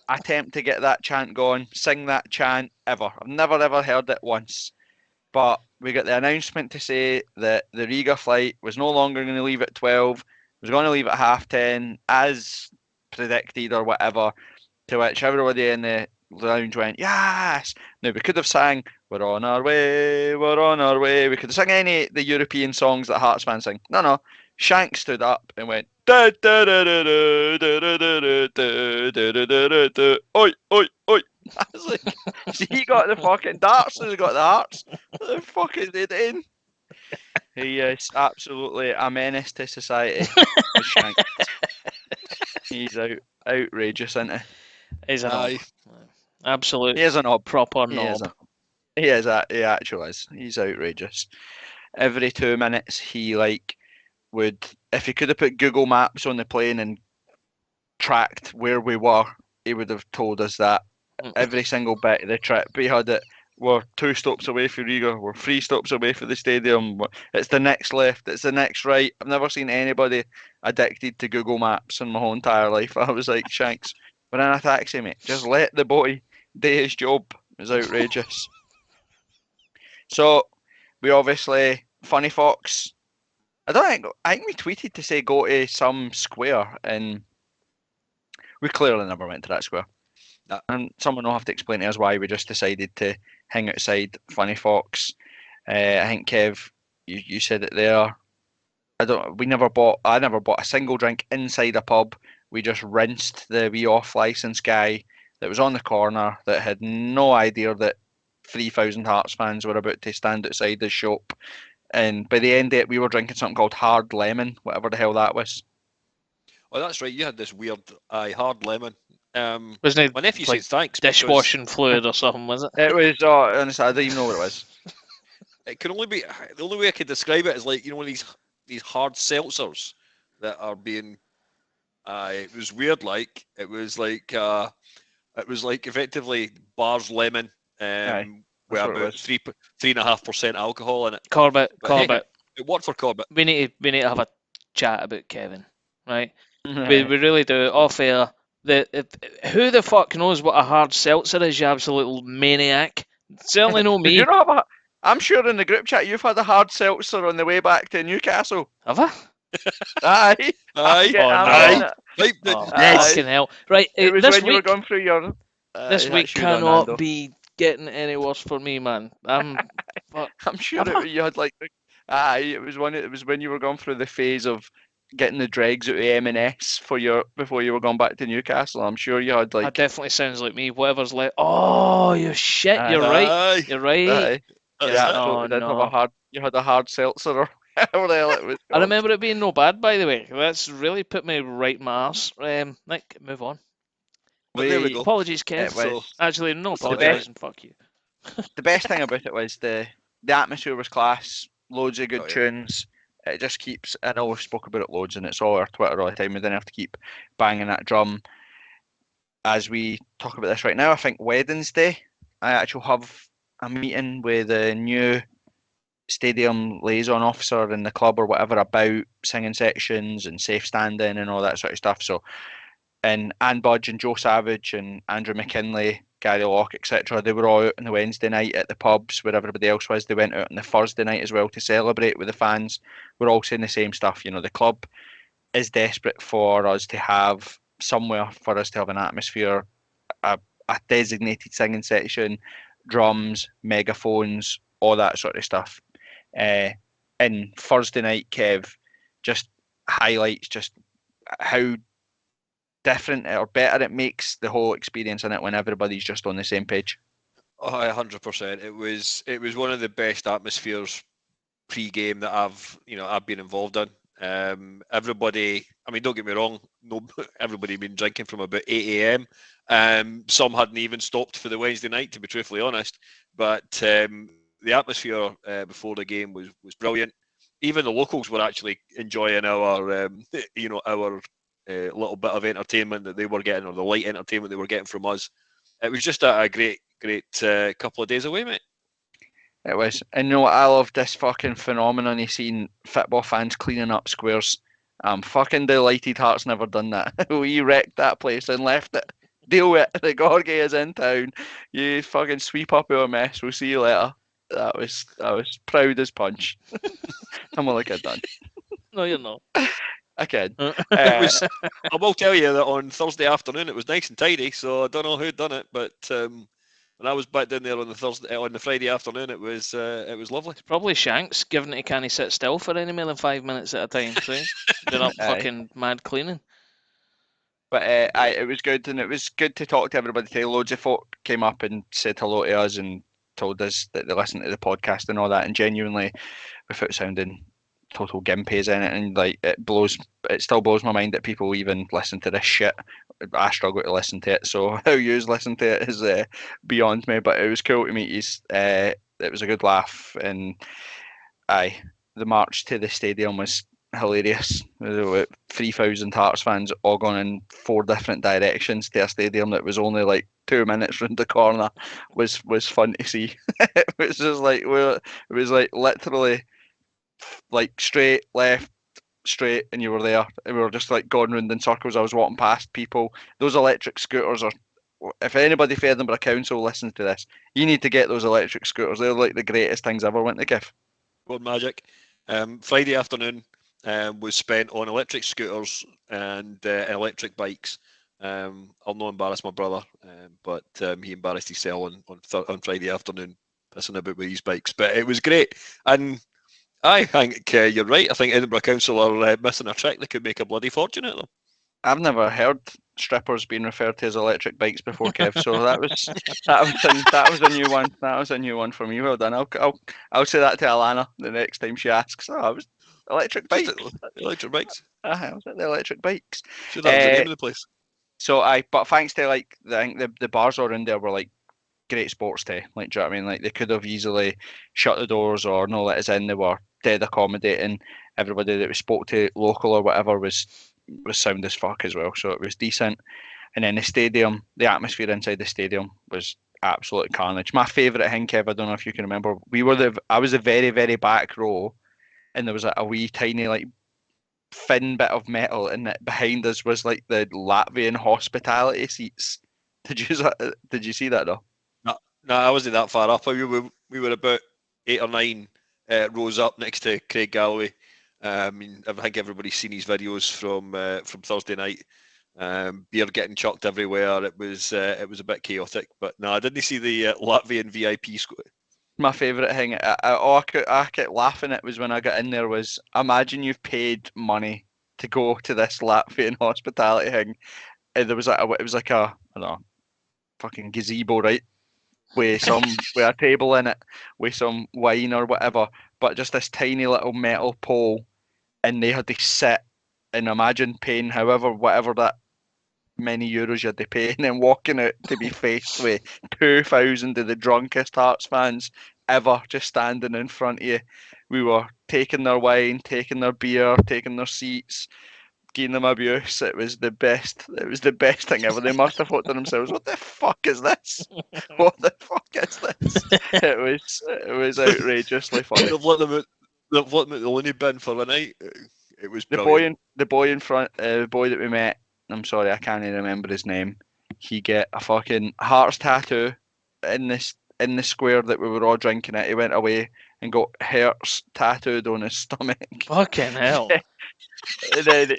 attempt to get that chant going, sing that chant ever. I've never ever heard it once. But we got the announcement to say that the Riga flight was no longer going to leave at 12, was going to leave at 10:30, as predicted or whatever, to which everybody in the lounge went, yes! Now, we could have sang, we're on our way, we're on our way. We could have sung any of the European songs that Hearts fans sing. No. Shanks stood up and went, oi, oi, oi. I was like, he got the fucking darts, and he got the hearts. What the fuck is they doing? He is absolutely a menace to society. Shanks. He's outrageous, isn't he? He's an knob. Absolute. He is a knob. Proper knob. He actually is. He's outrageous. Every 2 minutes, he would, if he could have put Google Maps on the plane and tracked where we were, he would have told us that every single bit of the trip. We had it. We're 2 stops away from Riga. We're 3 stops away from the stadium. It's the next left. It's the next right. I've never seen anybody addicted to Google Maps in my whole entire life. I was like, Shanks, we're in a taxi, mate. Just let the boy do his job. It was outrageous. So we obviously, Funny Fox, I think we tweeted to say go to some square, and we clearly never went to that square. No. And someone will have to explain to us why we just decided to hang outside Funny Fox. I think Kev, you said it there. I never bought a single drink inside a pub. We just rinsed the wee off license guy that was on the corner that had no idea that 3,000 Hearts fans were about to stand outside the shop. And by the end of it, we were drinking something called Hard Lemon, whatever the hell that was. Oh, that's right. You had this weird Hard Lemon. Wasn't it my nephew like said thanks. dishwashing fluid or something, was it? It was, honestly, I don't even know what it was. It can only be, the only way I could describe it is like, these hard seltzers that are being, it was weird, it was like effectively Bar's Lemon, with about 3.5% alcohol in it. Corbett. It worked for Corbett. We need to have a chat about Kevin, right? We really do. Off air. Who the fuck knows what a hard seltzer is, you absolute maniac? Certainly no me. Did you not have I'm sure in the group chat you've had a hard seltzer on the way back to Newcastle. Have I? Aye. Aye. Oh, I'm no. getting Aye. it. Right, Oh, yes. fucking hell. Right, It was this when you were week, going through your. this week that's you done, cannot Ando. be getting any worse for me, man. Fuck. I'm sure Have I? you had like. Aye, it was when you were going through the phase of getting the dregs out of M&S before you were going back to Newcastle. I'm sure you had That like. definitely sounds like me. Whatever's left. Oh, you shit. Aye. You're right. Aye. You're right. Aye. That's You it. absolutely did have a no. hard. You had a hard seltzer or whatever the hell it was I called. remember it being no bad, by the way. That's really put me right in my arse. Nick, move on. But there we go. Apologies, Kev. It was. Actually, no It's the best. apologising. Fuck you. The best thing about it was the atmosphere was class. Loads of good Oh, yeah. tunes. It just keeps. I know we've spoke about it loads, and it's all our Twitter all the time. We didn't have to keep banging that drum. As we talk about this right now, I think Wednesday I actually have a meeting with the new stadium liaison officer in the club or whatever about singing sections and safe standing and all that sort of stuff. So, and Anne Budge and Joe Savage and Andrew McKinley, Gary Locke, etc. They were all out on the Wednesday night at the pubs where everybody else was. They went out on the Thursday night as well to celebrate with the fans. We're all saying the same stuff. You know, the club is desperate for us to have somewhere for us to have an atmosphere, a designated singing section, drums, megaphones, all that sort of stuff. And Thursday night, Kev, just highlights just how different or better it makes the whole experience in it when everybody's just on the same page. Oh, 100%. It was one of the best atmospheres pre-game that I've been involved in. Everybody, I mean, don't get me wrong, no, everybody had been drinking from about 8 a.m. Some hadn't even stopped for the Wednesday night, to be truthfully honest. But the atmosphere before the game was brilliant. Even the locals were actually enjoying our our little bit of entertainment that they were getting, or the light entertainment they were getting from us. It was just a great couple of days away, mate. It was. And you know what? I love this fucking phenomenon of seeing football fans cleaning up squares. I'm fucking delighted Hearts never done that. We wrecked that place and left it. Deal with it. The Gorgie is in town. You fucking sweep up our mess. We'll see you later. I was proud as punch. I'm like I done. No, you're not. I can. I will tell you that on Thursday afternoon it was nice and tidy. So I don't know who'd done it, but when I was back down there on the Friday afternoon, it was lovely. It's probably Shanks, given that he can't sit still for any more than 5 minutes at a time. So they're up fucking mad cleaning. But it was good, and it was good to talk to everybody today. Loads of folk came up and said hello to us and told us that they listened to the podcast and all that, and genuinely, without sounding total gimpies in it, and like it still blows my mind that people even listen to this shit. I struggle to listen to it, so how you listen to it is beyond me. But it was cool to meet you. It was a good laugh, and the march to the stadium was hilarious. There were 3,000 Hearts fans all going in 4 different directions to a stadium that was only like 2 minutes round the corner. Was fun to see. It was just like it was like literally like straight left, straight, and you were there. And we were just like going round in circles. I was walking past people. Those electric scooters are. If anybody for Edinburgh Council listens to this, you need to get those electric scooters. They're like the greatest things ever. Went to give. Word magic. Friday afternoon was spent on electric scooters and electric bikes. I'll not embarrass my brother, but he embarrassed himself on Friday afternoon, pissing about with his bikes. But it was great, and I think you're right. I think Edinburgh Council are missing a trick. They could make a bloody fortune out of them. I've never heard strippers being referred to as electric bikes before, Kev. So that was a new one. That was a new one for me. Well done. I'll say that to Alana the next time she asks. Oh, I was electric bikes. Electric bikes. I was at the electric bikes. Sure, that was the name of the place. So but thanks to I think the bars around there were like great sports day. Like, do you know what I mean? Like they could have easily shut the doors or no let us in. They were dead accommodating. Everybody that we spoke to, local or whatever, was sound as fuck as well. So it was decent. And then the stadium, the atmosphere inside the stadium was absolute carnage. My favourite thing, Kev, I don't know if you can remember, I was the very, very back row, and there was a wee tiny like thin bit of metal, and behind us was like the Latvian hospitality seats. Did you see that though? No, I wasn't that far up. We were about 8 or 9 rows up next to Craig Galloway. I think everybody's seen his videos from Thursday night. Beer getting chucked everywhere. It was a bit chaotic, but no, I didn't see the Latvian VIP squad. My favourite thing, I kept laughing at was when I got in there was, imagine you've paid money to go to this Latvian hospitality thing, and there was it was like a, I don't know, fucking gazebo, right? With a table in it, with some wine or whatever, but just this tiny little metal pole, and they had to sit and imagine paying whatever that many euros you had to pay, and then walking out to be faced with 2,000 of the drunkest Hearts fans ever just standing in front of you. We were taking their wine, taking their beer, taking their seats, giving them abuse. It was the best. It was the best thing ever. They must have thought to themselves, "What the fuck is this? What the fuck is this?" It was outrageously funny. They've let them out. They've let them out the loony bin for the night. It was The brilliant. boy in front, the boy that we met. I'm sorry, I can't even remember his name. He get a fucking Hearts tattoo in the square that we were all drinking at. He went away and got Hearts tattooed on his stomach. Fucking hell. And then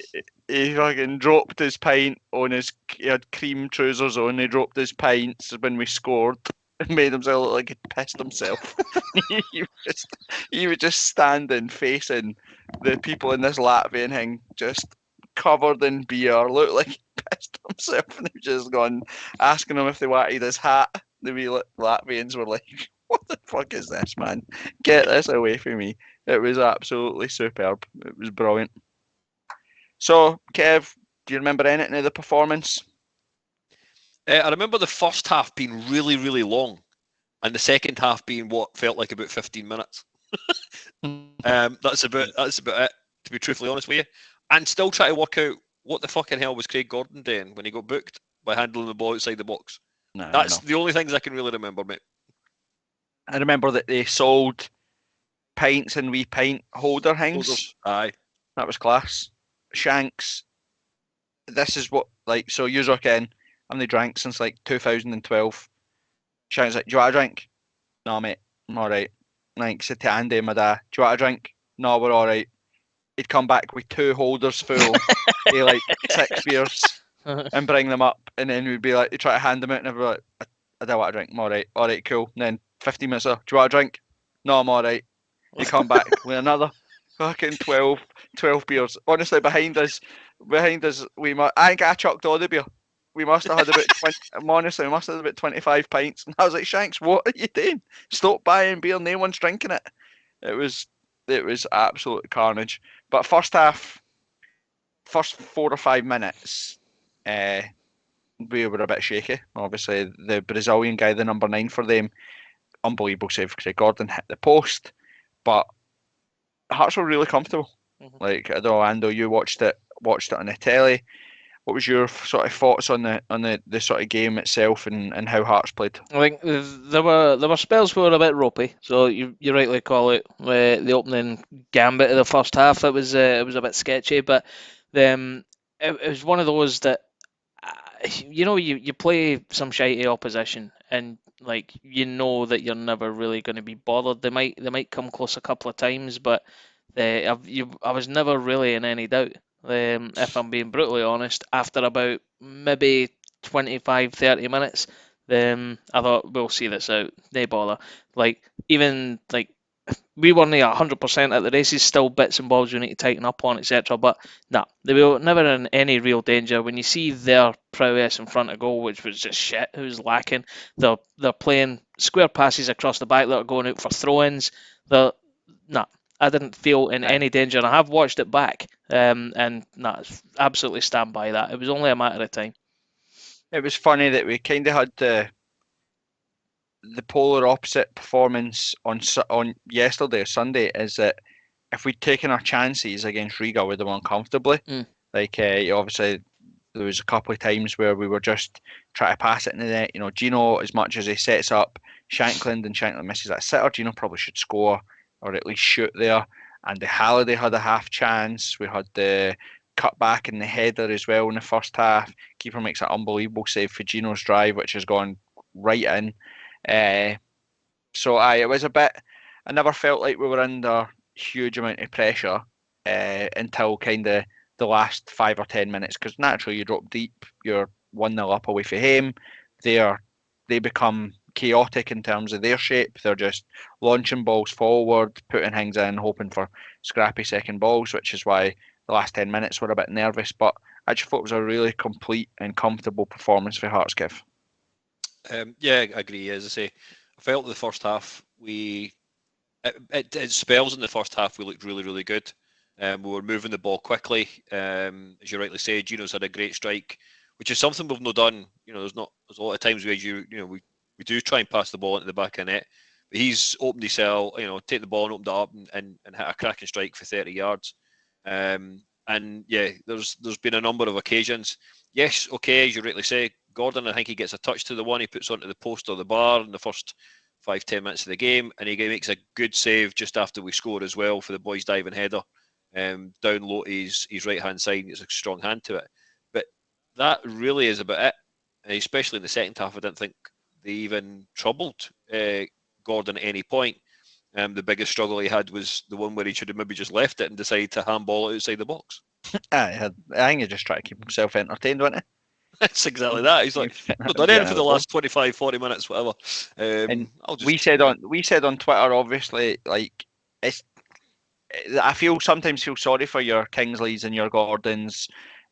he fucking dropped his pint on his. He had cream trousers on. He dropped his pints when we scored. And made himself look like he'd pissed himself. he was just standing facing the people in this Latvian thing, just covered in beer, looked like he pissed himself, and he was just gone asking them if they wanted his hat. The wee Latvians were like, "What the fuck is this, man? Get this away from me!" It was absolutely superb. It was brilliant. So, Kev, do you remember anything of the performance? I remember the first half being really, really long, and the second half being what felt like about 15 minutes. That's about it, to be truthfully honest with you. And still try to work out what the fucking hell was Craig Gordon doing when he got booked by handling the ball outside the box. No, That's the only things I can really remember, mate. I remember that they sold pints and wee pint holder things. Aye. That was class. Shanks. This is what, like, so you reckon I haven't drank since like 2012. Shanks like, "Do you want a drink?" "No, mate, I'm alright." Like, said to Andy and my dad, "Do you want a drink?" "No, we're alright." He'd come back with 2 holders full of like 6 beers and bring them up, and then we'd be like, he'd try to hand them out, and I'd be like, I don't want a drink. I'm alright, cool. And then 15 minutes later, "Do you want a drink?" "No, I'm alright." He'd come back with another fucking 12 beers. Honestly, behind us, I think I chucked all the beer. We must have had about 20, honestly, we must have had about 25 pints. And I was like, "Shanks, what are you doing? Stop buying beer, no one's drinking it." It was absolute carnage. But first 4 or 5 minutes, we were a bit shaky. Obviously, the Brazilian guy, the number 9 for them, unbelievable save. Craig Gordon hit the post, but Hearts were really comfortable. Mhm. Like, I don't know, Ando, you watched it on the telly. What was your sort of thoughts on the sort of game itself and how Hearts played? I think there were spells where were a bit ropey. So you rightly call it the opening gambit of the first half. It was a bit sketchy, but it was one of those that you play some shitey opposition and like that you're never really going to be bothered. They might come close a couple of times, but I was never really in any doubt. If I'm being brutally honest, after about maybe 25, 30 minutes, I thought we'll see this out. They bother. Like even like we weren't 100% at the races, still bits and bobs we need to tighten up on, etc. But nah, they were never in any real danger. When you see their prowess in front of goal, which was just shit, it was lacking. They're playing square passes across the back that are going out for throw-ins. Nah, I didn't feel in any danger, and I have watched it back, and nah, absolutely stand by that. It was only a matter of time. It was funny that we kind of had the polar opposite performance on yesterday or Sunday. Is that if we'd taken our chances against Riga, we'd have won comfortably. Like, obviously, there was a couple of times where we were just trying to pass it in the net. Gino, as much as he sets up Shankland and Shankland misses that sitter, Gino probably should score or at least shoot there. And the Halliday had a half chance. We had the cut back in the header as well in the first half. Keeper makes an unbelievable save for Gino's drive, which has gone right in. So it was a bit I never felt like we were under huge amount of pressure until kind of the last 5 or 10 minutes, because naturally you drop deep, you're 1-0 up away from home. They become chaotic in terms of their shape. They're just launching balls forward, putting things in, hoping for scrappy second balls, which is why the last 10 minutes were a bit nervous. But I just thought it was a really complete and comfortable performance for Hearts, Kev. Yeah, I agree. As I say, I felt the first half it spells in the first half we looked really, really good. We were moving the ball quickly. As you rightly say, Gino's had a great strike, which is something we've not done. There's a lot of times where we do try and pass the ball into the back of the net, but he's opened his cell, take the ball and opened it up and hit a cracking strike for 30 yards. And yeah, there's been a number of occasions. Yes, okay, as you rightly say, Gordon, I think he gets a touch to the one he puts onto the post or the bar in the first 5-10 minutes of the game, and he makes a good save just after we score as well for the boys' diving header. Down low to his right hand side, and it's a strong hand to it. But that really is about it. And especially in the second half, I didn't think they even troubled Gordon at any point. The biggest struggle he had was the one where he should have maybe just left it and decided to handball it outside the box. I think he just tried to keep himself entertained, wasn't That's exactly that. He's like, I've done anything for the last 25, 40 minutes, whatever. And we said on Twitter, obviously, like I sometimes feel sorry for your Kingsleys and your Gordons,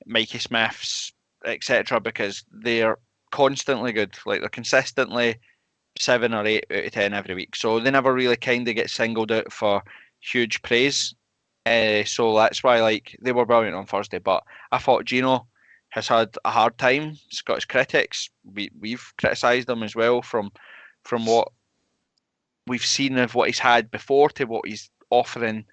Mikey Smiths, etc., because they're constantly good. Like they're consistently 7 or 8 out of 10 every week. So they never really kind of get singled out for huge praise. So that's why like they were brilliant on Thursday. But I thought Gino has had a hard time. Scottish critics, we've criticised him as well from what we've seen of what he's had before to what he's offering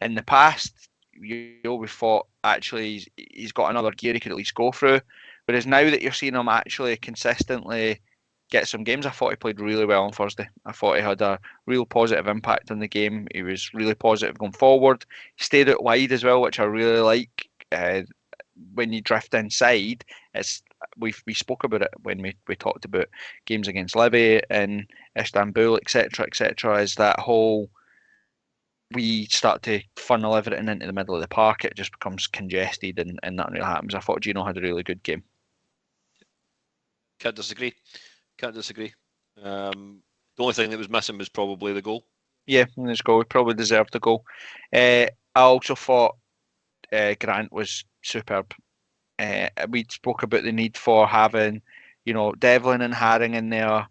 in the past. We thought actually he's got another gear he could at least go through. Whereas now that you're seeing him actually consistently get some games, I thought he played really well on Thursday. I thought he had a real positive impact on the game. He was really positive going forward. He stayed out wide as well, which I really like. When you drift inside, we spoke about it when we talked about games against Livy and Istanbul, etc. Is that whole we start to funnel everything into the middle of the park, it just becomes congested and nothing really happens. I thought Gino had a really good game. Can't disagree. The only thing that was missing was probably the goal. Yeah, his goal. He probably deserved the goal. I also thought Grant was superb. We spoke about the need for having, Devlin and Haring in there.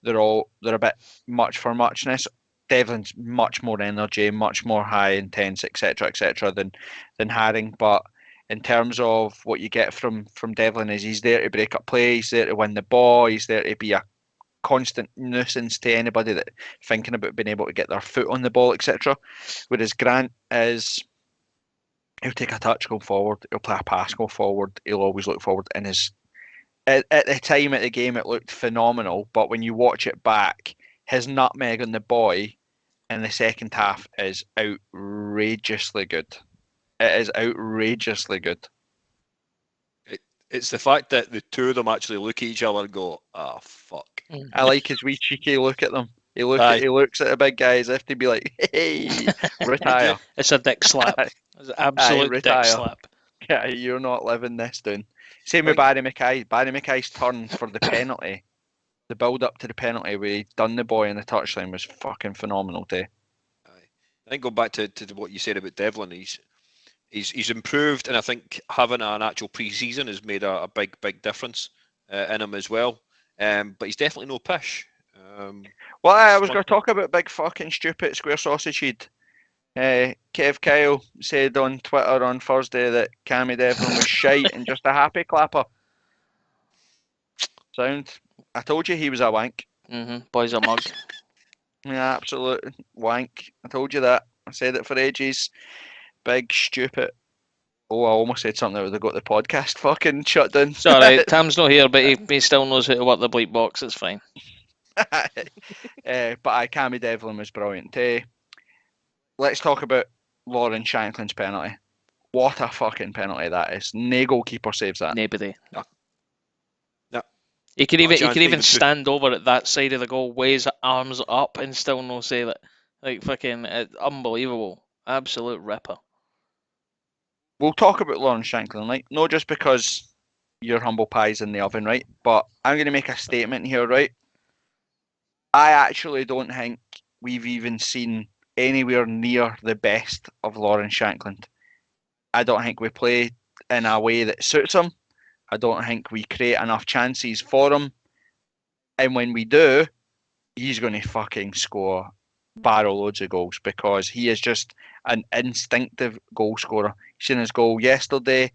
They're a bit much for muchness. Devlin's much more energy, much more high intense, etc., than Haring. But in terms of what you get from Devlin, is he's there to break up play, he's there to win the ball, he's there to be a constant nuisance to anybody that thinking about being able to get their foot on the ball, etc. Whereas Grant he'll take a touch going forward, he'll play a pass going forward, he'll always look forward, and at the time at the game it looked phenomenal, but when you watch it back, his nutmeg on the boy in the second half is outrageously good. It is outrageously good. It's the fact that the two of them actually look at each other and go, "Ah, fuck." I like his wee cheeky look at them. He looks at the big guy as if to be like, "Hey, retire." It's a dick slap. It's an absolute dick slap. Yeah, you're not living this down. Same with Barry Mackay. Barry Mackay's turn for the penalty, the build up to the penalty where he done the boy in the touchline was fucking phenomenal too. I think going back to what you said about Devlin, he's improved, and I think having an actual pre-season has made a big difference in him as well. But he's definitely no pish. Well, I was going to talk about big fucking stupid square sausage head. Kev Kyle said on Twitter on Thursday that Cammy Devlin was shite and just a happy clapper. Sound. I told you he was a wank. Boy's a mug. Yeah, absolute wank. I told you that. I said it for ages. Big stupid. Oh, I almost said something that would have got the podcast fucking shut down. It's alright. Tam's not here, but he still knows how to work the bleep box. It's fine. But Cammy Devlin was brilliant too. Let's talk about Lauren Shanklin's penalty. What a fucking penalty that is. No goalkeeper saves that. Nobody. No. He could even stand over at that side of the goal, raise arms up, and still no save it. Like fucking unbelievable, absolute ripper. We'll talk about Lawrence Shanklin, like, not just because your humble pie's in the oven, right? But I'm going to make a statement here, right? I actually don't think we've even seen anywhere near the best of Lawrence Shanklin. I don't think we play in a way that suits him. I don't think we create enough chances for him. And when we do, he's going to fucking score barrel loads of goals because he is just an instinctive goal scorer. You seen his goal yesterday,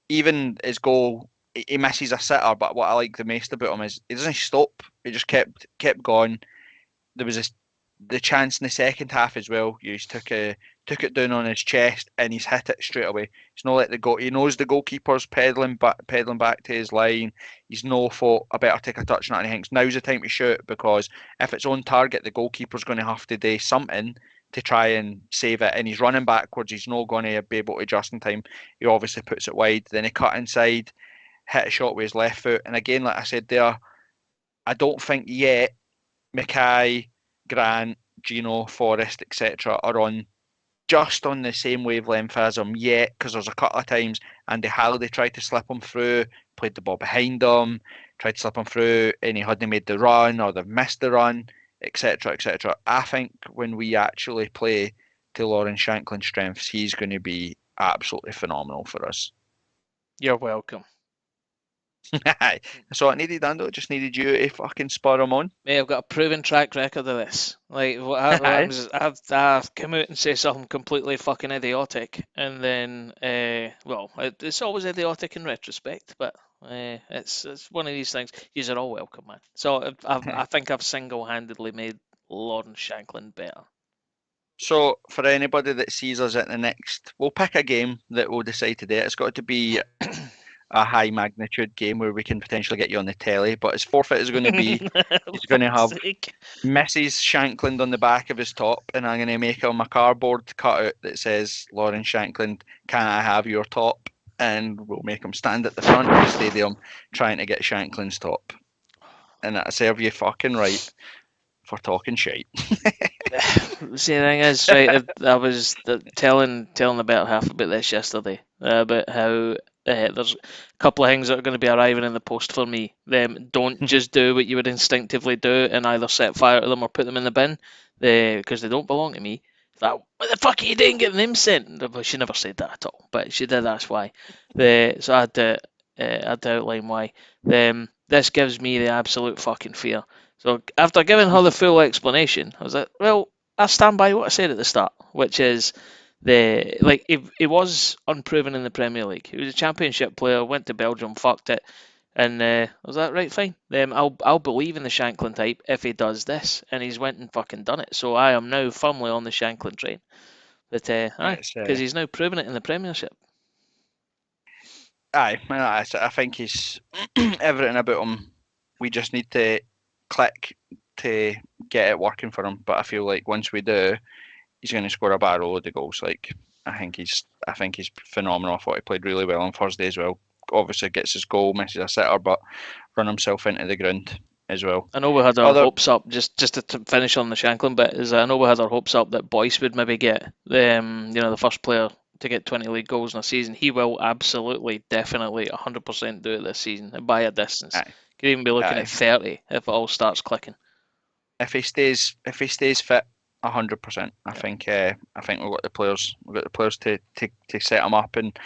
even his goal, he misses a sitter, but what I like the most about him is he doesn't stop. He just kept going. There was the chance in the second half as well. He just took it down on his chest and he's hit it straight away. He's not let the go. He knows the goalkeeper's pedaling back to his line. He's no thought I better take a touch on it. And he thinks now's the time to shoot because if it's on target, the goalkeeper's going to have to do something to try and save it. And he's running backwards. He's not going to be able to adjust in time. He obviously puts it wide. Then he cut inside, hit a shot with his left foot. And again, like I said there, I don't think yet Mackay, Grant, Gino, Forrest, etc. are on just on the same wavelength as him yet, because there's a couple of times Andy Halliday tried to slip him through, played the ball behind him, tried to slip him through, and he hadn't made the run or they've missed the run, etc. etc. I think when we actually play to Lawrence Shanklin's strengths, he's going to be absolutely phenomenal for us. You're welcome. That's all I needed, Ando. Just needed you to fucking spur him on. Mate, I've got a proven track record of this. Like, I've come out and say something completely fucking idiotic, and then, well, it's always idiotic in retrospect, but it's one of these things. Yous are all welcome, man. So I think I've single-handedly made Lawrence Shanklin better. So, for anybody that sees us at the next, we'll pick a game that we'll decide today. It's got to be a high magnitude game where we can potentially get you on the telly. But his forfeit is going to be he's going to have Mrs. Shankland on the back of his top, and I'm going to make him a cardboard cutout that says Lawrence Shankland, can I have your top? And we'll make him stand at the front of the stadium trying to get Shankland's top. And that'll serve you fucking right for talking shite. See, the thing is, right, I was telling the better half about this yesterday, about how there's a couple of things that are going to be arriving in the post for me. Don't just do what you would instinctively do and either set fire to them or put them in the bin, because they don't belong to me. Like, what the fuck are you doing getting them sent? Well, she never said that at all, but she did ask why. So I had to outline why. This gives me the absolute fucking fear. So after giving her the full explanation, I was like, well, I stand by what I said at the start, which is he was unproven in the Premier League. He was a Championship player, went to Belgium, fucked it, and I was like, right, fine. I'll believe in the Shanklin type if he does this, and he's went and fucking done it. So I am now firmly on the Shanklin train. But because he's now proven it in the Premiership. Aye, I think he's everything about him. We just need to click to get it working for him. But I feel like once we do, he's going to score a barrel load of goals. Like I think he's phenomenal. I thought he played really well on Thursday as well. Obviously gets his goal, misses a sitter, but run himself into the ground as well. I know we had our hopes up, just to finish on the Shanklin bit, is I know we had our hopes up that Boyce would maybe get the first player to get 20 league goals in a season. He will absolutely, definitely, 100% do it this season by a distance. Aye. Could even be looking at 30 if it all starts clicking. If he stays fit, 100%. I think we've got the players. We've got the players to set him up, and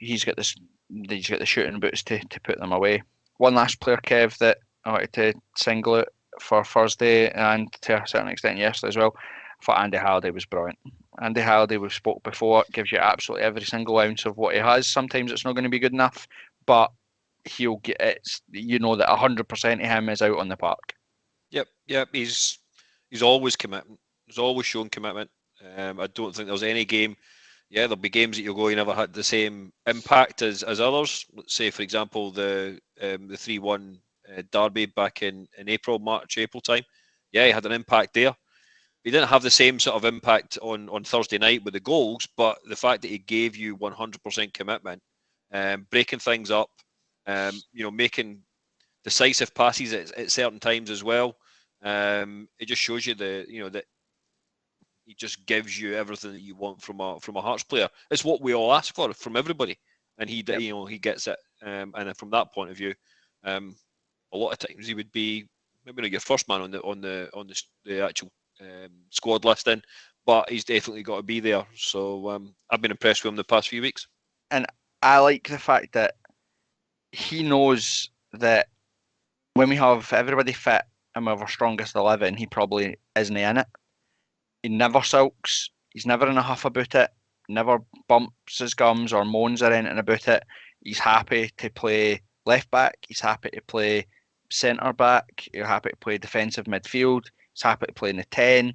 he's got the shooting boots to put them away. One last player, Kev, that I wanted to single out for Thursday and to a certain extent yesterday as well. I thought Andy Halliday was brilliant. Andy Halliday, we've spoke before, gives you absolutely every single ounce of what he has. Sometimes it's not going to be good enough, but he'll get it. You know that 100% of him is out on the park. Yep. He's always commitment. He's always shown commitment. I don't think there's any game. Yeah, there'll be games that you'll go, you never had the same impact as others. Let's say, for example, the 3-1 derby back in April time. Yeah, he had an impact there. He didn't have the same sort of impact on Thursday night with the goals, but the fact that he gave you 100% commitment, breaking things up, making decisive passes at certain times as well. It just shows you that he just gives you everything that you want from a Hearts player. It's what we all ask for from everybody, and he he gets it. And then from that point of view, a lot of times he would be maybe not your first man on the actual squad listing, but he's definitely got to be there. So I've been impressed with him the past few weeks. And I like the fact that he knows that when we have everybody fit and we have our strongest 11, he probably isn't in it. He never sulks. He's never in a huff about it. Never bumps his gums or moans or anything about it. He's happy to play left back. He's happy to play centre back. He's happy to play defensive midfield. He's happy to play in the 10.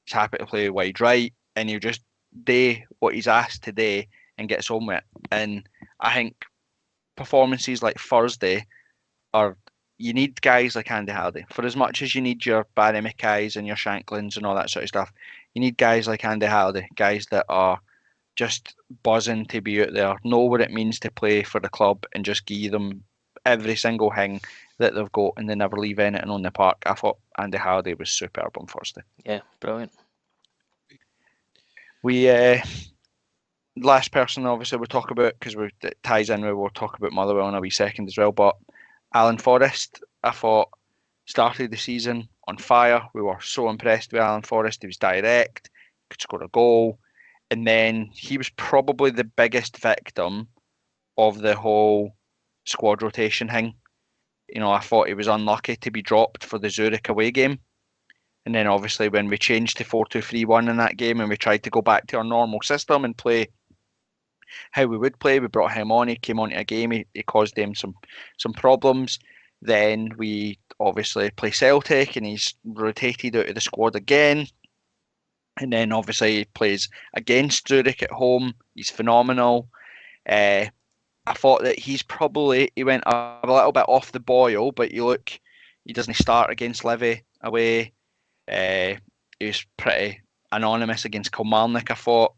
He's happy to play wide right. And he'll just do what he's asked to do and gets on with it. And I think performances like Thursday are, you need guys like Andy Halliday. For as much as you need your Barry Mackays and your Shanklins and all that sort of stuff, you need guys like Andy Halliday, guys that are just buzzing to be out there, know what it means to play for the club, and just give them every single thing that they've got, and they never leave anything on the park. I thought Andy Halliday was superb on Thursday. Yeah, brilliant. We last person obviously we'll talk about, because it ties in with, we'll talk about Motherwell in a wee second as well, but Alan Forrest, I thought, started the season on fire. We were so impressed with Alan Forrest. He was direct, could score a goal, and then he was probably the biggest victim of the whole squad rotation thing. I thought he was unlucky to be dropped for the Zurich away game. And then obviously when we changed to 4-2-3-1 in that game and we tried to go back to our normal system and play how we would play, we brought him on. He came onto a game. He caused them some problems. Then we obviously play Celtic and he's rotated out of the squad again. And then obviously he plays against Zurich at home. He's phenomenal. I thought that he went a little bit off the boil, but he doesn't start against Livy away. He was pretty anonymous against Kilmarnock, I thought.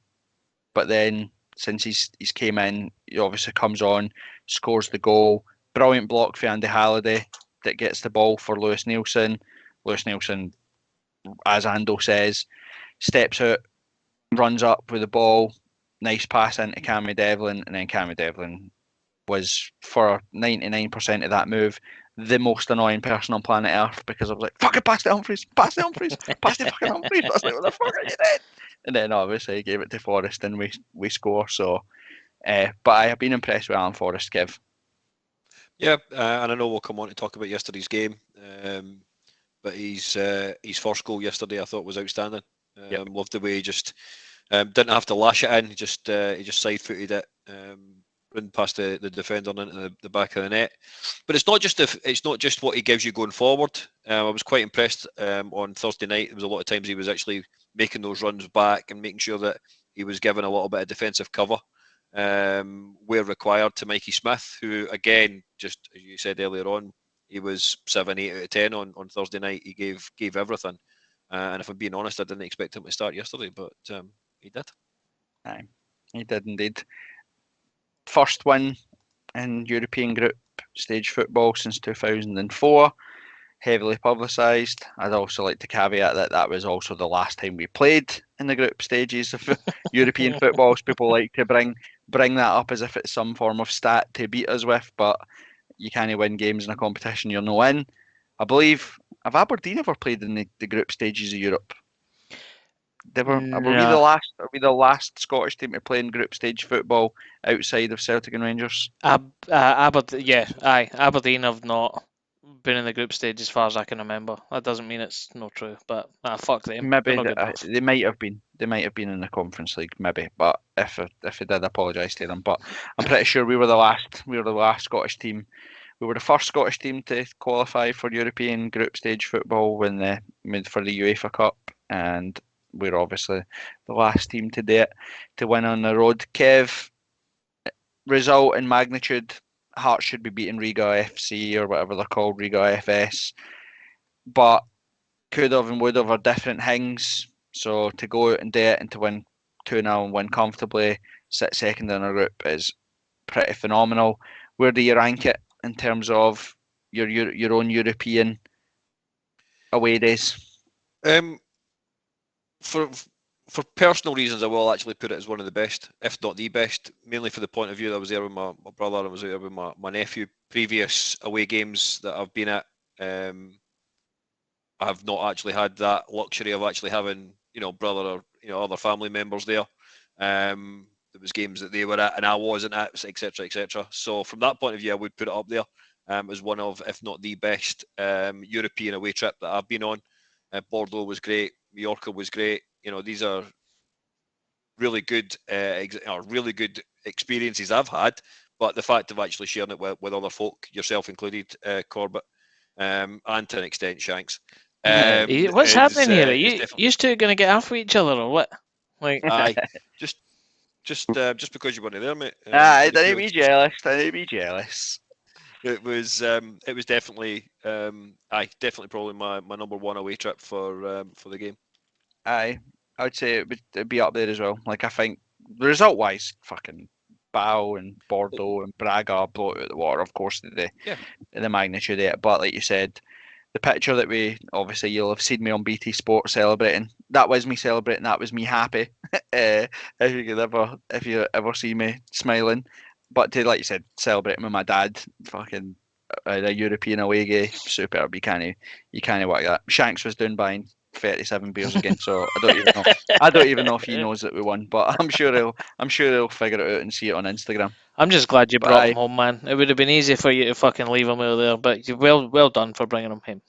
But then since he's came in, he obviously comes on, scores the goal. Brilliant block for Andy Halliday that gets the ball for Lewis Nielsen. Lewis Nielsen, as Ando says, steps out, runs up with the ball, nice pass into Cammy Devlin, and then Cammy Devlin was, for 99% of that move, the most annoying person on planet Earth, because I was like, fucking pass to Humphries, pass to Humphries, pass to fucking Humphries. I was like, what the fuck are you doing? And then obviously he gave it to Forrest and we score. So, but I have been impressed with Alan Forrest, Kev. Yeah, and I know we'll come on to talk about yesterday's game, but his first goal yesterday I thought was outstanding. Loved the way he just didn't have to lash it in. He just side-footed it, run past the defender and into the back of the net. But it's not just what he gives you going forward. I was quite impressed on Thursday night. There was a lot of times he was actually making those runs back and making sure that he was given a little bit of defensive cover where required to Mikey Smith, who again, just as you said earlier on, he was 7, 8 out of 10 on Thursday night. He gave everything. And if I'm being honest, I didn't expect him to start yesterday, but he did. Aye, he did indeed. First win in European group stage football since 2004. Heavily publicised. I'd also like to caveat that was also the last time we played in the group stages of European footballs. People like to bring that up as if it's some form of stat to beat us with, but you can't win games in a competition you're no in. I believe, have Aberdeen ever played in the group stages of Europe? Were we the last Scottish team to play in group stage football outside of Celtic and Rangers? Aberdeen have not been in the group stage as far as I can remember. That doesn't mean it's not true, but fuck them. Maybe they might have been. They might have been in the Conference League, maybe. But if they did, I apologise to them. But I'm pretty sure we were the last. We were the last Scottish team. We were the first Scottish team to qualify for European group stage football when they made for the UEFA Cup, and we're obviously the last team to do it, to win on the road. Kev, result and magnitude, Hearts should be beating Riga FC or whatever they're called, Riga FS, but could have and would have are different things. So to go out and do it and to win 2-0 and win comfortably, sit second in our group is pretty phenomenal. Where do you rank it in terms of your own European away days? For for personal reasons, I will actually put it as one of the best, if not the best, mainly for the point of view that I was there with my brother, I was there with my nephew. Previous away games that I've been at, I have not actually had that luxury of actually having, brother or, other family members there. There was games that they were at and I wasn't at, etc., etc. So from that point of view, I would put it up there as one of, if not the best, European away trip that I've been on. Bordeaux was great. Mallorca was great. These are really good, really good experiences I've had. But the fact of actually sharing it with other folk, yourself included, Corbett, and to an extent Shanks. What's happening here? Are Definitely... you two going to get off with each other or what? Like, aye, just because you weren't there, mate. Don't be jealous. Don't be jealous. It was definitely definitely probably my number one away trip for the game. Aye, I would say it'd be up there as well. Like I think result wise, fucking Bao and Bordeaux and Braga blow it out of the water. Of course, the magnitude of it. But like you said, the picture that you'll have seen me on BT Sport celebrating. That was me celebrating. That was me happy. If you ever see me smiling, but to like you said, celebrating with my dad, fucking a European away game, superb. You can't work that. Shanks was down buying 37 beers again, so I don't even know. I don't even know if he knows that we won, but I'm sure he'll figure it out and see it on Instagram. I'm just glad you brought him home, man. It would have been easy for you to fucking leave him out there, but well done for bringing him home.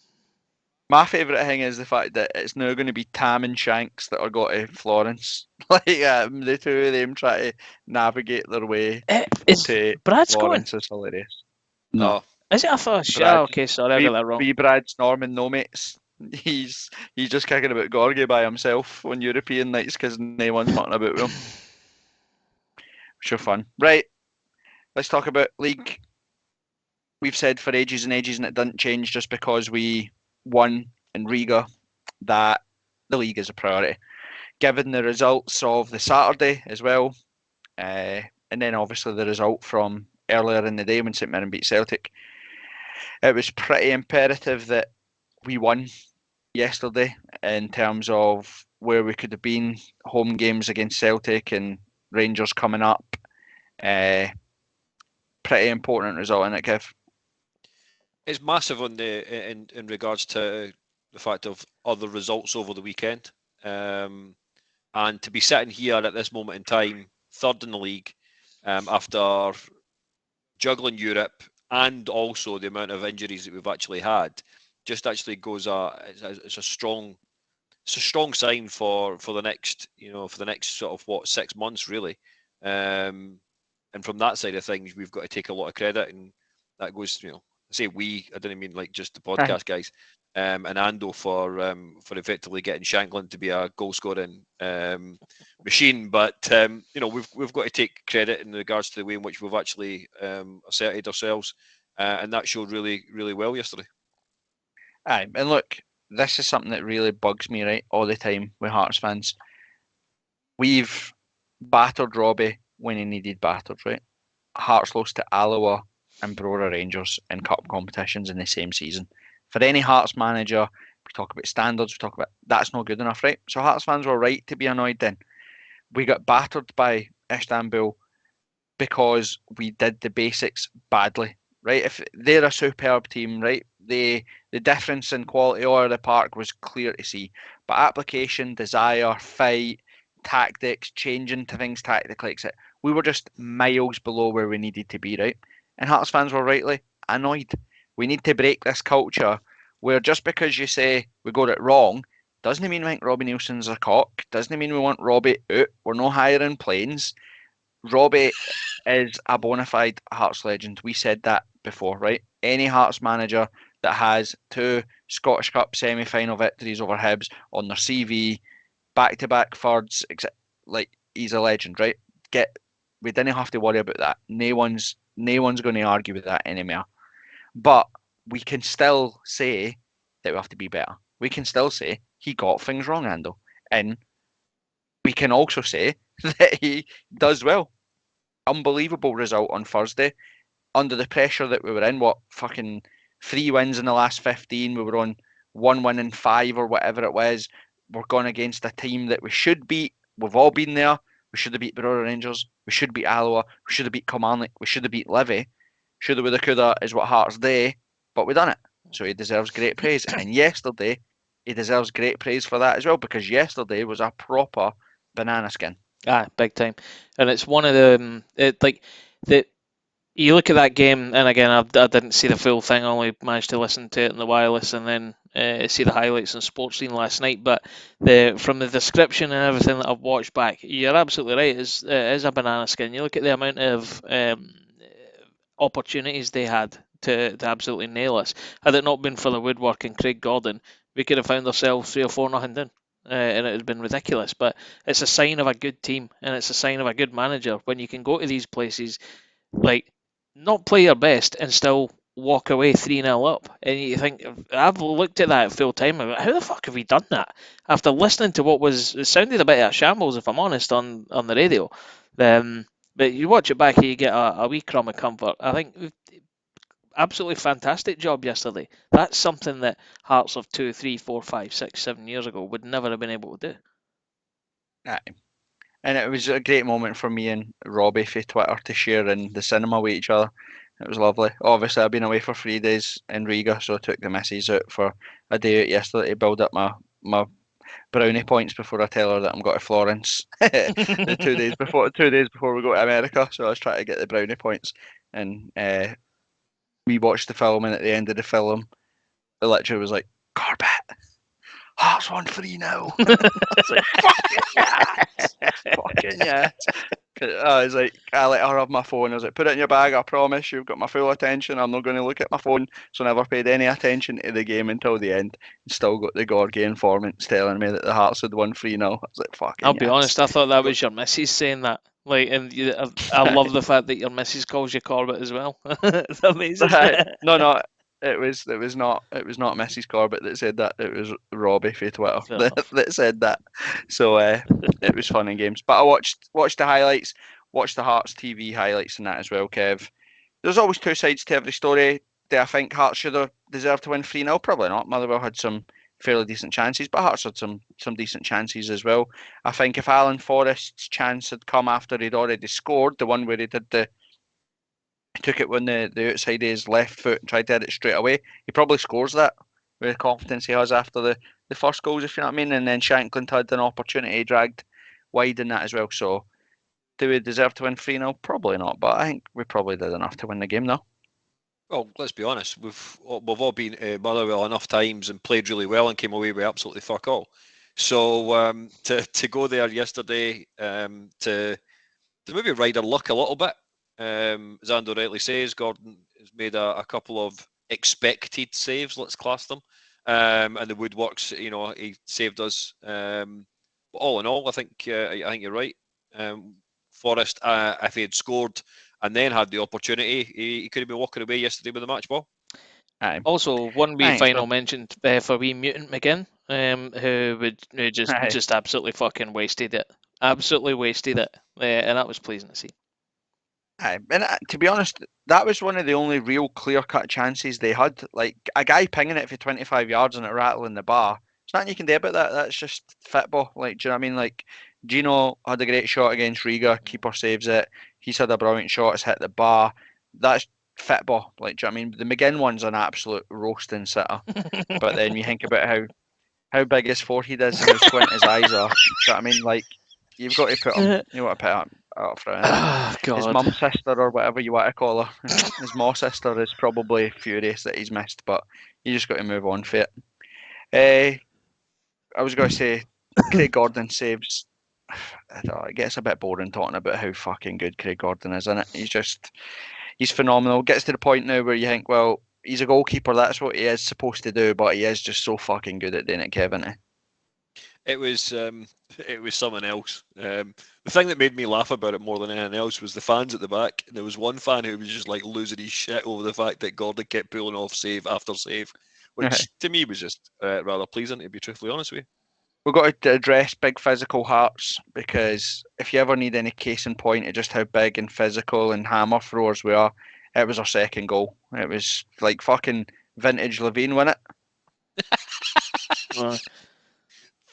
My favourite thing is the fact that it's now going to be Tam and Shanks that are going to Florence. Like the two of them try to navigate their way to Brad's Florence going? is hilarious. No. Is it? I thought. Okay, sorry, I got that wrong. Be Brad's Norman no mates. He's just kicking about Gorgie by himself on European nights because no one's mucking about with him. Sure fun. Right, let's talk about league. We've said for ages and ages, and it doesn't change just because we won in Riga, that the league is a priority. Given the results of the Saturday as well, and then obviously the result from earlier in the day when St Mirren beat Celtic, it was pretty imperative that we won yesterday in terms of where we could have been, home games against Celtic and Rangers coming up. Pretty important result, isn't it, Kev? It's massive on in regards to the fact of other results over the weekend, and to be sitting here at this moment in time, third in the league, after juggling Europe and also the amount of injuries that we've actually had, just actually goes it's a strong sign for the next sort of 6 months really, and from that side of things we've got to take a lot of credit, and that goes I say we, I didn't mean like just the podcast guys, and Ando for effectively getting Shanklin to be a goal scoring machine, but we've got to take credit in regards to the way in which we've actually asserted ourselves, and that showed really really well yesterday. Aye, and look, this is something that really bugs me, right, all the time with Hearts fans. We've battered Robbie when he needed battered, right? Hearts lost to Alloa and Brora Rangers in cup competitions in the same season. For any Hearts manager, we talk about standards, we talk about that's not good enough, right? So Hearts fans were right to be annoyed then. We got battered by Istanbul because we did the basics badly, right? If they're a superb team, right? The difference in quality over the park was clear to see. But application, desire, fight, tactics, changing to things tactically, etc. We were just miles below where we needed to be, right? And Hearts fans were rightly annoyed. We need to break this culture where just because you say we got it wrong, doesn't mean we think Robbie Nielsen's a cock, doesn't mean we want Robbie out. We're not hiring planes. Robbie is a bona fide Hearts legend. We said that before, right? Any Hearts manager that has 2 Scottish Cup semi-final victories over Hibs on their CV, back-to-back thirds, like he's a legend, right? We didn't have to worry about that. No one's going to argue with that anymore. But we can still say that we have to be better. We can still say he got things wrong, Ando, and we can also say that he does well. Unbelievable result on Thursday. Under the pressure that we were in, fucking 3 wins in the last 15. We were on 1 win in 5 or whatever it was. we're going against a team that we should beat. We've all been there. We should have beat Brother Rangers. We should beat Alloa. We should have beat Kilmarnock. We should have beat Livy. Shoulda, woulda, coulda is what Hearts do, but we done it. So he deserves great praise. And yesterday, he deserves great praise for that as well, because yesterday was a proper banana skin. Big time. And it's one of the you look at that game, and again, I didn't see the full thing. I only managed to listen to it in the wireless and then see the highlights on Sports Scene last night. But from the description and everything that I've watched back, you're absolutely right. It is a banana skin. You look at the amount of opportunities they had to absolutely nail us. Had it not been for the woodwork and Craig Gordon, we could have found ourselves 3 or 4-0 down. And it would have been ridiculous. But it's a sign of a good team, and it's a sign of a good manager when you can go to these places, like, not play your best and still walk away 3-0 up. And you think, I've looked at that at full time, and how the fuck have we done that? After listening to it sounded a bit of a shambles, if I'm honest, on the radio. But you watch it back and you get a wee crumb of comfort. I think absolutely fantastic job yesterday. That's something that Hearts of 2, 3, 4, 5, 6, 7 years ago would never have been able to do. Aye. And it was a great moment for me and Robbie for Twitter to share in the cinema with each other. It was lovely. Obviously, I've been away for 3 days in Riga, so I took the missus out for a day out yesterday to build up my brownie points before I tell her that I'm going to Florence the 2 days before we go to America. So I was trying to get the brownie points, and we watched the film, and at the end of the film, the lecturer was like, "Corbett, Hearts won 3-0." I was like, "Fucking yes, fucking yes." I was like, I let her have my phone. I was like, "Put it in your bag. I promise you've got my full attention. I'm not going to look at my phone." So I never paid any attention to the game until the end. And still got the Gorgie informants telling me that the Hearts had won 3-0. I was like, "Fucking I'll yes." be honest, I thought that was your missus saying that. Like, and I love the fact that your missus calls you Corbett as well. It's amazing. No, it was not Mrs. Corbett that said that. It was Robbie for Twitter that said that. So it was fun and games. But I watched the highlights, watched the Hearts TV highlights and that as well, Kev. There's always two sides to every story. Do I think Hearts should have deserved to win 3-0? Probably not. Motherwell had some fairly decent chances, but Hearts had some decent chances as well. I think if Alan Forrest's chance had come after he'd already scored, the one where he took it when the outside of his left foot and tried to hit it straight away, he probably scores that with the confidence he has after the first goals, if you know what I mean. And then Shankland had an opportunity dragged wide in that as well. So do we deserve to win 3-0? Probably not, but I think we probably did enough to win the game though. Well, let's be honest. We've all been to Motherwell enough times and played really well and came away with absolutely fuck all. So to go there yesterday, to maybe ride our luck a little bit. As Ando rightly says, Gordon has made a couple of expected saves, let's class them. And the woodworks, he saved us. But all in all, I think you're right. Forrest, if he had scored and then had the opportunity, he could have been walking away yesterday with the match ball. Aye. Also, one wee final mention for wee Mutant McGinn, who just absolutely fucking wasted it. Absolutely wasted it. And that was pleasing to see. Aye. And to be honest, that was one of the only real clear-cut chances they had. Like, a guy pinging it for 25 yards and it rattling the bar. There's nothing you can do about that. That's just football. Like, do you know what I mean? Like, Gino had a great shot against Riga. Keeper saves it. He's had a brilliant shot. It's hit the bar. That's football. Like, do you know what I mean? The McGinn one's an absolute roasting sitter. But then you think about how big his forehead is and how squint his eyes are. Do you know what I mean? Like, you've got to put him. You want to put him up front. Oh, God. His mum's sister, or whatever you want to call her, his ma sister is probably furious that he's missed, but you just got to move on for it. I was going to say, Craig Gordon saves. I don't know, it gets a bit boring talking about how fucking good Craig Gordon is, isn't it? He's phenomenal. Gets to the point now where you think, well, he's a goalkeeper, that's what he is supposed to do, but he is just so fucking good at doing it, Kevin. It was something else. The thing that made me laugh about it more than anything else was the fans at the back. There was one fan who was just like losing his shit over the fact that Gordon kept pulling off save after save, which to me was just rather pleasing, to be truthfully honest with you. We've got to address big physical Hearts, because if you ever need any case in point of just how big and physical and hammer throwers we are, it was our second goal. It was like fucking vintage Levine win it.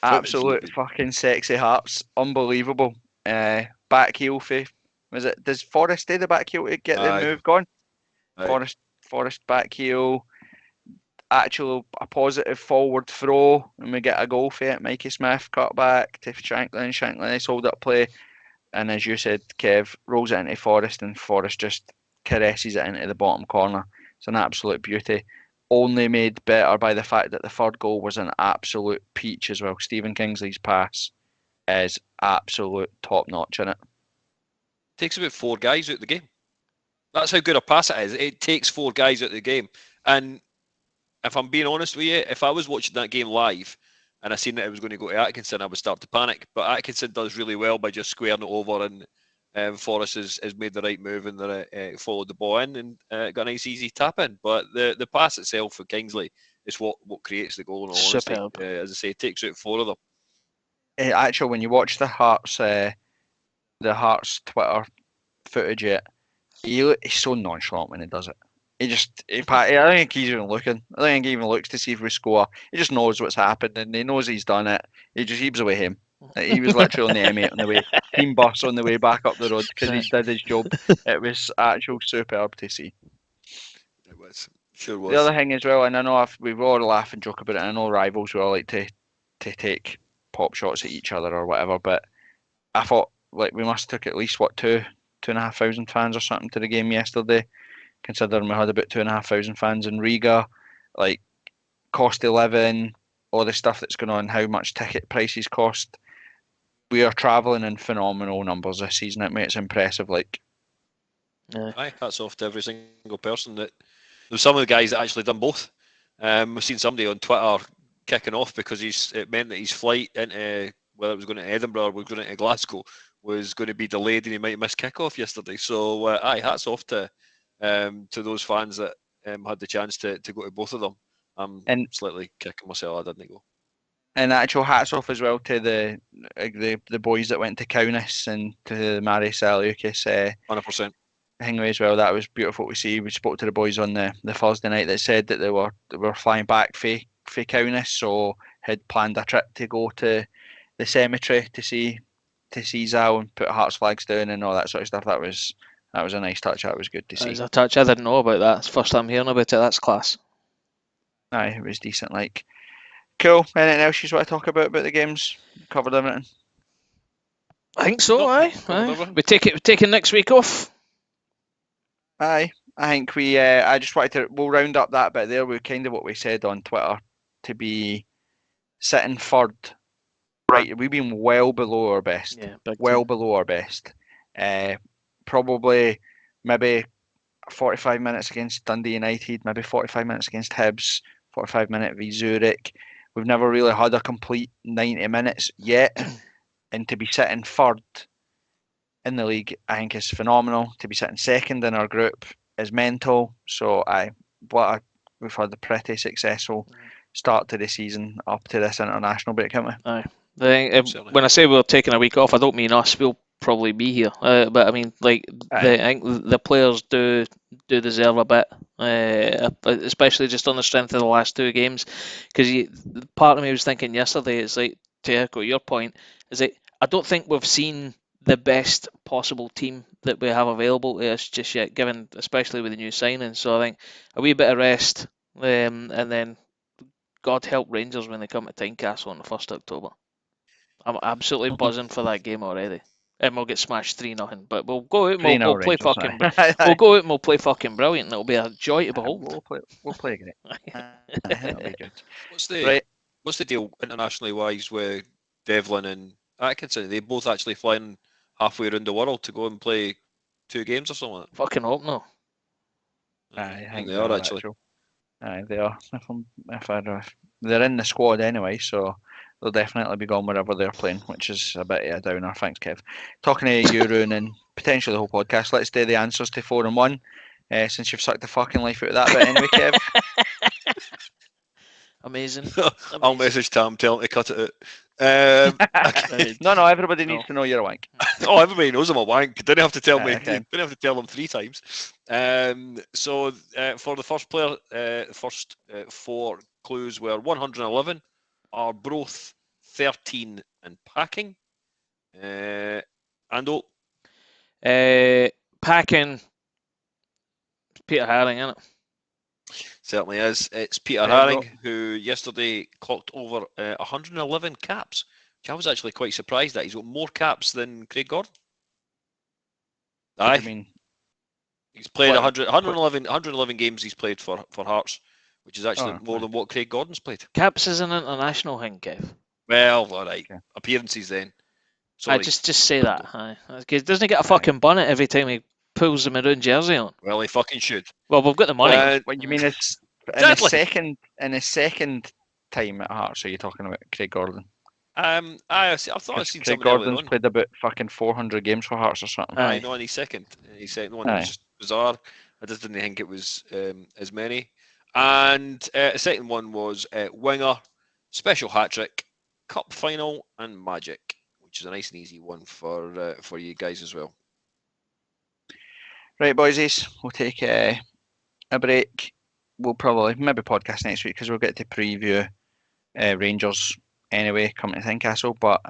Absolute fucking sexy Hearts. Unbelievable. Back heel for, was it, does Forrest do the back heel to get the Aye. move going? Aye. Forrest back heel. Actual a positive forward throw, and we get a goal for it. Mikey Smith cut back to Shanklin. Nice hold up play. And as you said, Kev rolls it into Forrest, and Forrest just caresses it into the bottom corner. It's an absolute beauty. Only made better by the fact that the third goal was an absolute peach as well. Stephen Kingsley's pass is absolute top notch in it. Takes about 4 guys out of the game. That's how good a pass it is. It takes 4 guys out of the game. And if I'm being honest with you, if I was watching that game live and I seen that it was going to go to Atkinson, I would start to panic. But Atkinson does really well by just squaring it over, and Forrest has made the right move and followed the ball in and got a nice easy tap in. But the pass itself for Kingsley is what creates the goal. In all honesty, Superb. as I say, it takes out 4 of them. Actually, when you watch the Hearts Twitter footage, he's so nonchalant when he does it. I don't think he's even looking. I don't think he even looks to see if we score. He just knows what's happened and he knows he's done it. He just heaves away him. He was literally on the M8 on the way, team bus on the way back up the road because he did his job. It was actual superb to see. It was. Sure was. The other thing as well, and I know we've all laugh and joke about it, and I know rivals will like to take pop shots at each other or whatever, but I thought like we must have took at least 2,500 fans or something to the game yesterday, considering we had about 2,500 fans in Riga, like cost of living, all the stuff that's going on, how much ticket prices cost. We are travelling in phenomenal numbers this season. It's impressive. Like, aye, hats off to every single person. There's some of the guys that actually done both. We've seen somebody on Twitter kicking off because it meant that his flight into, whether it was going to Edinburgh or was going to Glasgow, was going to be delayed and he might miss kick-off yesterday. So, aye, hats off to those fans that had the chance to go to both of them. I'm slightly kicking myself I didn't go. And actual hats off as well to the boys that went to Kaunas and to Mari Saliukis 100%. thing as well. That was beautiful to see. We spoke to the boys on the Thursday night that said that they were flying back for Kaunas, so had planned a trip to go to the cemetery to see Zal and put Hearts flags down and all that sort of stuff. That was a nice touch. That was good to see. That was a touch. I didn't know about that. It's the first time hearing about it. That's class. Aye, it was decent. Like, cool. Anything else you want to talk about the games? Covered everything. I think so. Nope, Aye. We're taking next week off. Aye, I think we. I just wanted to. We'll round up that bit there. We kind of what we said on Twitter to be sitting third. Right, we've been well below our best. Yeah, below our best. Probably maybe 45 minutes against Dundee United, maybe 45 minutes against Hibs, 45 minutes v Zurich. We've never really had a complete 90 minutes yet, and to be sitting third in the league, I think is phenomenal. To be sitting second in our group is mental. So we've had a pretty successful start to the season up to this international break, haven't we? Aye. When I say we're taking a week off, I don't mean us. We'll probably be here, but I mean I think the players do deserve a bit, especially just on the strength of the last 2 games. Because part of me was thinking yesterday, it's like, to echo your point, is that I don't think we've seen the best possible team that we have available to us just yet, given especially with the new signings. So I think a wee bit of rest, and then God help Rangers when they come to Tynecastle on the 1st October. I'm absolutely buzzing for that game already. And we'll get smashed 3-0, but we'll go out and we'll play fucking. We'll go out and we'll play fucking brilliant. And it'll be a joy to behold. We'll play great. That'll be good. What's the deal internationally wise with Devlin and Atkinson? Are they both actually flying halfway around the world to go and play 2 games or something like that? Fucking hope no. I think they are actually. Aye, they are. They're in the squad anyway, so they'll definitely be gone wherever they're playing, which is a bit of a downer. Thanks, Kev. Talking to you, Rune, and potentially the whole podcast, let's do the answers to 4 and 1, since you've sucked the fucking life out of that bit anyway, Kev. Amazing. I'll message Tam, tell him to cut it out. No, everybody needs to know you're a wank. Oh, everybody knows I'm a wank. Didn't have to tell me. Okay. Didn't have to tell them 3 times. So for the first player, first 4 clues were 111 are both 13 and packing. Ando, Packing Peter Haring, isn't it? certainly is. It's Peter There you Haring, who yesterday clocked over 111 caps, which I was actually quite surprised at. He's got more caps than Craig Gordon. What do you mean? He's played What- 111 games he's played for Hearts, which is actually more right. than what Craig Gordon's played. Caps is an international thing, Kev. Well, all right. Okay. Appearances then. I Sorry. just say that. Aye. Doesn't he get a fucking bonnet every time he pulls the maroon jersey on? Well, he fucking should. Well, we've got the money. What you mean is Exactly. in his second time at Hearts? Are you talking about Craig Gordon? I thought I'd 'Cause seen Craig something earlier Gordon's on. played about fucking 400 games for Hearts or something. Aye. I know, and he's second. He's second one. It Aye. was just bizarre. I just didn't think it was as many. And the second one was winger, special hat trick, cup final, and magic, which is a nice and easy one for you guys as well. Right, boysies, we'll take a break. We'll probably maybe podcast next week because we'll get to preview Rangers anyway coming to Tynecastle. But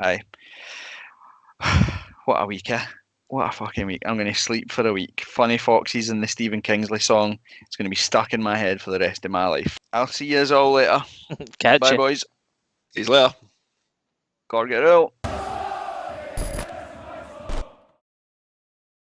what a week, eh? What a fucking week. I'm going to sleep for a week. Funny Foxes and the Stephen Kingsley song. It's going to be stuck in my head for the rest of my life. I'll see you all later. Catch Bye, you. boys. He's later. Gorget out.